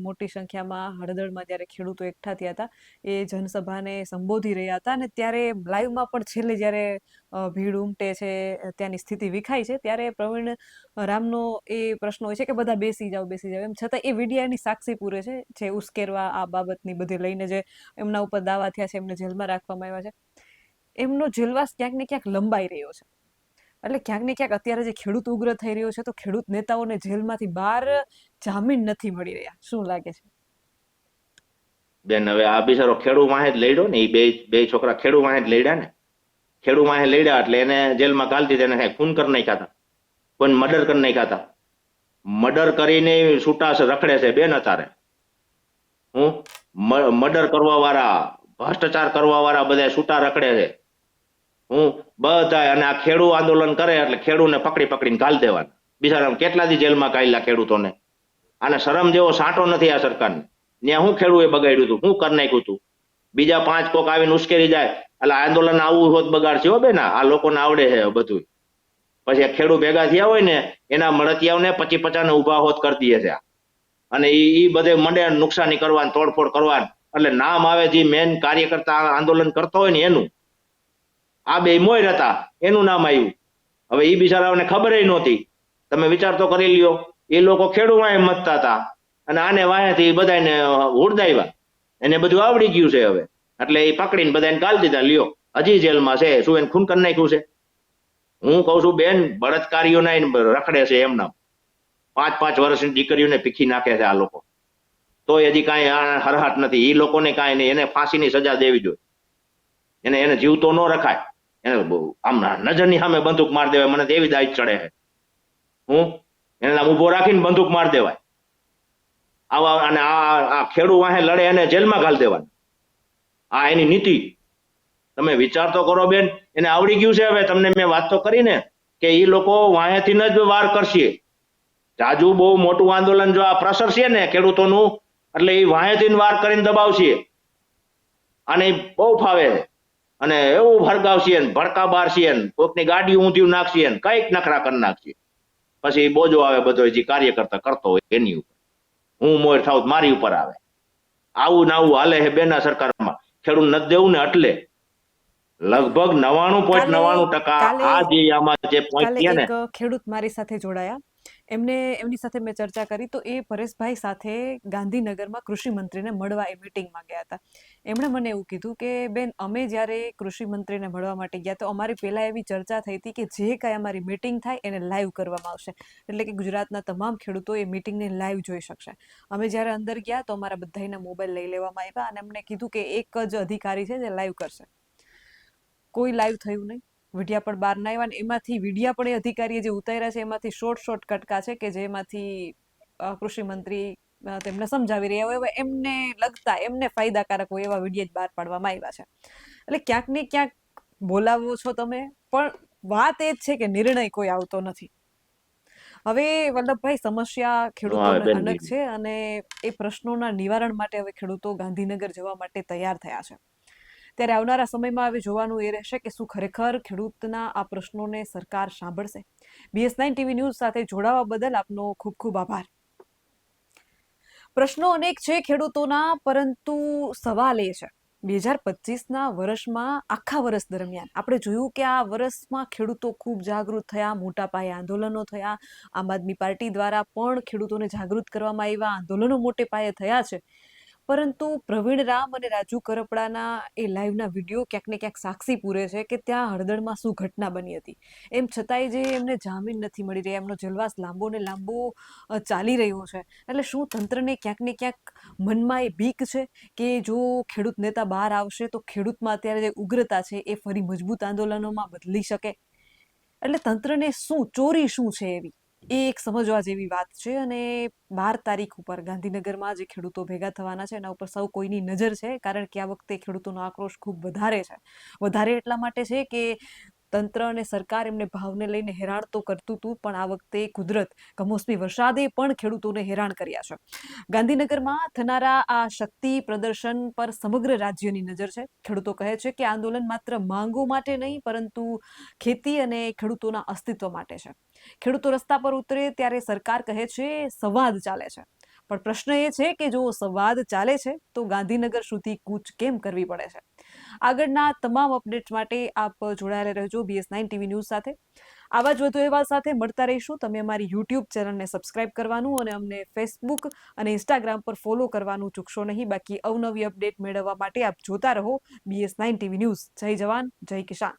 A: મોટી સંખ્યામાં હળદળમાં જ્યારે ખેડૂતો એકઠા થયા હતા, એ જનસભાને સંબોધી રહ્યા હતા અને ત્યારે લાઈવમાં પણ છેલ્લે જ્યારે ભીડ ઉમટે છે, ત્યાંની સ્થિતિ વિખાય છે, ત્યારે પ્રવીણ રામનો એ પ્રશ્ન હોય છે કે બધા બેસી જાઓ. એમ છતાં એ વિડીયાની સાક્ષી પૂરે છે, જે ઉશ્કેરવા આ બાબતની બધી લઈને જે એમના ઉપર દાવા થયા છે, એમને જેલમાં રાખવામાં આવ્યા છે, એમનો જેલવાસ ક્યાંક ને ક્યાંક લંબાઈ રહ્યો છે. એટલે ક્યાંક ને ક્યાંક અત્યારે જે ખેડૂત ઉગ્ર થઈ રહ્યો છે, તો ખેડૂત નેતાઓને જેલમાંથી બહાર જામીન નથી મળી રહ્યા. શું લાગે છે
B: બેન? હવે આ બિચારો ખેડૂત વાહે જ લડ્યો ને, એ બે છોકરા ખેડૂત વાહે જ લડ્યા ને. ખેડૂત વાહે લડ્યા એટલે એને જેલમાં ઘાલતી, તેને ખૂન કરી નાખ્યા હતા, કોઈ મર્ડર કરી નાખ્યા હતા. મર્ડર કરીને છૂટા રખડે છે બેન અત્યારે. મર્ડર કરવા વાળા, ભ્રષ્ટાચાર કરવા વાળા બધા છૂટા રખડે છે. બધા. અને આ ખેડૂત આંદોલન કરે એટલે ખેડૂતને પકડીને ઘાલ દેવાના. બિચારા કેટલા દી જેલમાં કાઢ્યા ખેડૂતોને. આને શરમ જેવો સાંટો નથી આ સરકારને. ત્યાં હું ખેડૂએ બગાડ્યું હતું, હું કરી નાખ્યું હતું. બીજા 5 કોક આવીને ઉશ્કેરી જાય એટલે આંદોલન આવું હોત બગાડશે હો બેન. આ લોકોને આવડે છે બધું. પછી આ ખેડૂત ભેગા થયા હોય ને એના મળતિયાઓને 25-50 ને ઉભા હોત કરી દે છે. અને ઈ બધે મંડે નુકસાની કરવાની, તોડફોડ કરવાની. એટલે નામ આવે જે મેન કાર્યકર્તા આંદોલન કરતો હોય ને એનું. આ બે મોર હતા એનું નામ આવ્યું. હવે ઈ બિચારાઓને ખબર નહોતી. તમે વિચાર તો કરી લ્યો, એ લોકો ખેડૂત વાંહે મતતા હતા અને આને વાંહેથી બધાને હુડદાવ્યા. એને બધું આવડી ગયું છે હવે. એટલે એ પકડીને બધાને ગાલ દીધા, લ્યો હજી જેલમાં છે. શું એને ખૂન કરી નાખ્યું છે? હું કઉ છું બેન, બળાત્કારીઓના રખડે છે એમના. 5-5 વર્ષની દીકરીઓને પીખી નાખે છે આ લોકો. તોય હજી કાંઈ હરહાટ નથી. એ લોકોને કાંઈ નહીં, એને ફાંસીની સજા દેવી જોઈએ. એને જીવતો ન રખાય. એને આમ નજરની સામે બંદૂક મારી દેવાય. મને તો એવી દાઈ ચડે છે. એને આમ ઉભો રાખીને બંદૂક મારી દેવાય. આવા અને આ ખેડૂત વાહે લડે એને જેલમાં ઘાલ દેવાના. આ એની નીતિ. તમે વિચાર તો કરો બેન. એને આવડી ગયું છે હવે. તમને મેં વાત તો કરી ને કે એ લોકો વાહેથી જ વાર કરશે. જાજુ બહુ મોટું આંદોલન જો આ પ્રેશર છે ને ખેડૂતોનું, એટલે એ વાહેથી વાર કરીને દબાવશે. અને બહુ ફાવે છે. અને એવું ભડકાવશે ને ભડકા બારશે ને કોઈકની ગાડી ઊંધી નાખશે ને કઈક નખરા કરી નાખશે. પછી બોજો આવે બધો જે કાર્યકર્તા કરતો હોય એની ઉપર. હું મોર થાવ મારી ઉપર આવે. આવું ને આવું હાલે છે બેના સરકારમાં. ખેડૂત નથી દેવું ને એટલે લગભગ 99.99% આ જે આમાં જે પોઈન્ટ છે ને.
A: એક ખેડૂત મારી સાથે જોડાયા. એમની સાથે મેં ચર્ચા કરી તો એ પરેશભાઈ સાથે ગાંધીનગરમાં કૃષિ મંત્રીને મળવા એ મીટિંગમાં ગયા હતા. એમણે મને એવું કીધું કે બેન, અમે જ્યારે કૃષિ મંત્રીને મળવા માટે ગયા તો અમારી પહેલા એવી ચર્ચા થઈ હતી કે જે કાંઈ અમારી મીટિંગ થાય એને લાઈવ કરવામાં આવશે. એટલે કે ગુજરાતના તમામ ખેડૂતો એ મીટિંગને લાઈવ જોઈ શકશે. અમે જ્યારે અંદર ગયા તો અમારા બધાના મોબાઈલ લઈ લેવામાં આવ્યા અને એમને કીધું કે એક જ અધિકારી છે જે લાઈવ કરશે. કોઈ લાઈવ થયું નહીં. વિડિયા પણ બહાર ના આવ્યા. એમાંથી વિડિયા પણ એ અધિકારીએ જે ઉતાર્યા છે એમાંથી શોર્ટ કટકા છે કે જેમાંથી કૃષિ મંત્રી તેમને સમજાવી રહ્યા હોય એમને લગતા, એમને ફાયદાકારક હોય એવા વિડિયા જ બહાર પાડવામાં આવ્યા છે. એટલે ક્યાંક ને ક્યાંક બોલાવો છો તમે, પણ વાત એ જ છે કે નિર્ણય કોઈ આવતો નથી. હવે વલ્લભભાઈ, સમસ્યા ખેડૂતોને અલગ છે અને એ પ્રશ્નોના નિવારણ માટે હવે ખેડૂતો ગાંધીનગર જવા માટે તૈયાર થયા છે. ત્યારે આવનારા સમયમાં હવે જોવાનું એ રહેશે કે શું ખરેખર ખેડૂતના આ પ્રશ્નોને સરકાર સાંભળશે. BS9 TV ન્યૂઝ સાથે જોડાવા બદલ આપનો ખૂબ ખૂબ આભાર. પ્રશ્નો અનેક છે ખેડૂતોના, પરંતુ સવાલ એ છે 2025ના વર્ષમાં આખા વર્ષ દરમિયાન આપણે જોયું કે આ વર્ષમાં ખેડૂતો ખૂબ જાગૃત થયા, મોટા પાયે આંદોલનો થયા. આમ આદમી પાર્ટી દ્વારા પણ ખેડૂતોને જાગૃત કરવામાં આવ્યા, આંદોલનો મોટે પાયે થયા છે. પરંતુ પ્રવીણ રામ અને રાજુ કરપડાના એ લાઈવના વિડીયો ક્યાંક ને ક્યાંક સાક્ષી પૂરે છે કે ત્યાં હળદળમાં શું ઘટના બની હતી. એમ છતાંય જે એમને જામીન નથી મળી રહ્યા, એમનો જલવાસ લાંબો ને લાંબો ચાલી રહ્યો છે. એટલે શું તંત્રને ક્યાંક ને ક્યાંક મનમાં એ બીક છે કે જો ખેડૂત નેતા બહાર આવશે તો ખેડૂતમાં અત્યારે જે ઉગ્રતા છે એ ફરી મજબૂત આંદોલનોમાં બદલી શકે. એટલે તંત્રને શું ચોરી શું છે એવી એ એક સમજવા જેવી વાત છે. અને 12 તારીખ ઉપર ગાંધીનગરમાં જે ખેડૂતો ભેગા થવાના છે એના ઉપર સૌ કોઈની નજર છે, કારણ કે આ વખતે ખેડૂતોનો આક્રોશ ખૂબ વધારે છે. વધારે એટલા માટે છે કે તંત્ર અને સરકાર એમને ભાવને લઈને હેરાન તો કરતું હતું, પણ આ વખતે કુદરત, કમોસમી વરસાદે પણ ખેડૂતોને હેરાન કર્યા છે. ગાંધીનગરમાં થનારા આ શક્તિ પ્રદર્શન પર સમગ્ર રાજ્યની નજર છે. ખેડૂતો કહે છે કે આંદોલન માત્ર માંગો માટે નહીં, પરંતુ ખેતી અને ખેડૂતોના અસ્તિત્વ માટે છે. ખેડૂતો રસ્તા પર ઉતરે ત્યારે સરકાર કહે છે સંવાદ ચાલે છે, પણ પ્રશ્ન એ છે કે જો સંવાદ ચાલે છે તો ગાંધીનગર સુધી કૂચ કેમ કરવી પડે છે. આગળના તમામ અપડેટ્સ માટે આપ જોડાયેલા રહેજો BS9 TV ન્યૂઝ સાથે. આવા જ વધુ અહેવાલ સાથે મળતા રહીશું. તમે અમારી YouTube ચેનલને સબસ્ક્રાઇબ કરવાનું અને અમને Facebook અને Instagram પર ફોલો કરવાનું ચૂકશો નહીં. બાકી અવનવી અપડેટ મેળવવા માટે આપ જોતા રહો BS9 TV ન્યૂઝ. જય જવાન, જય કિસાન.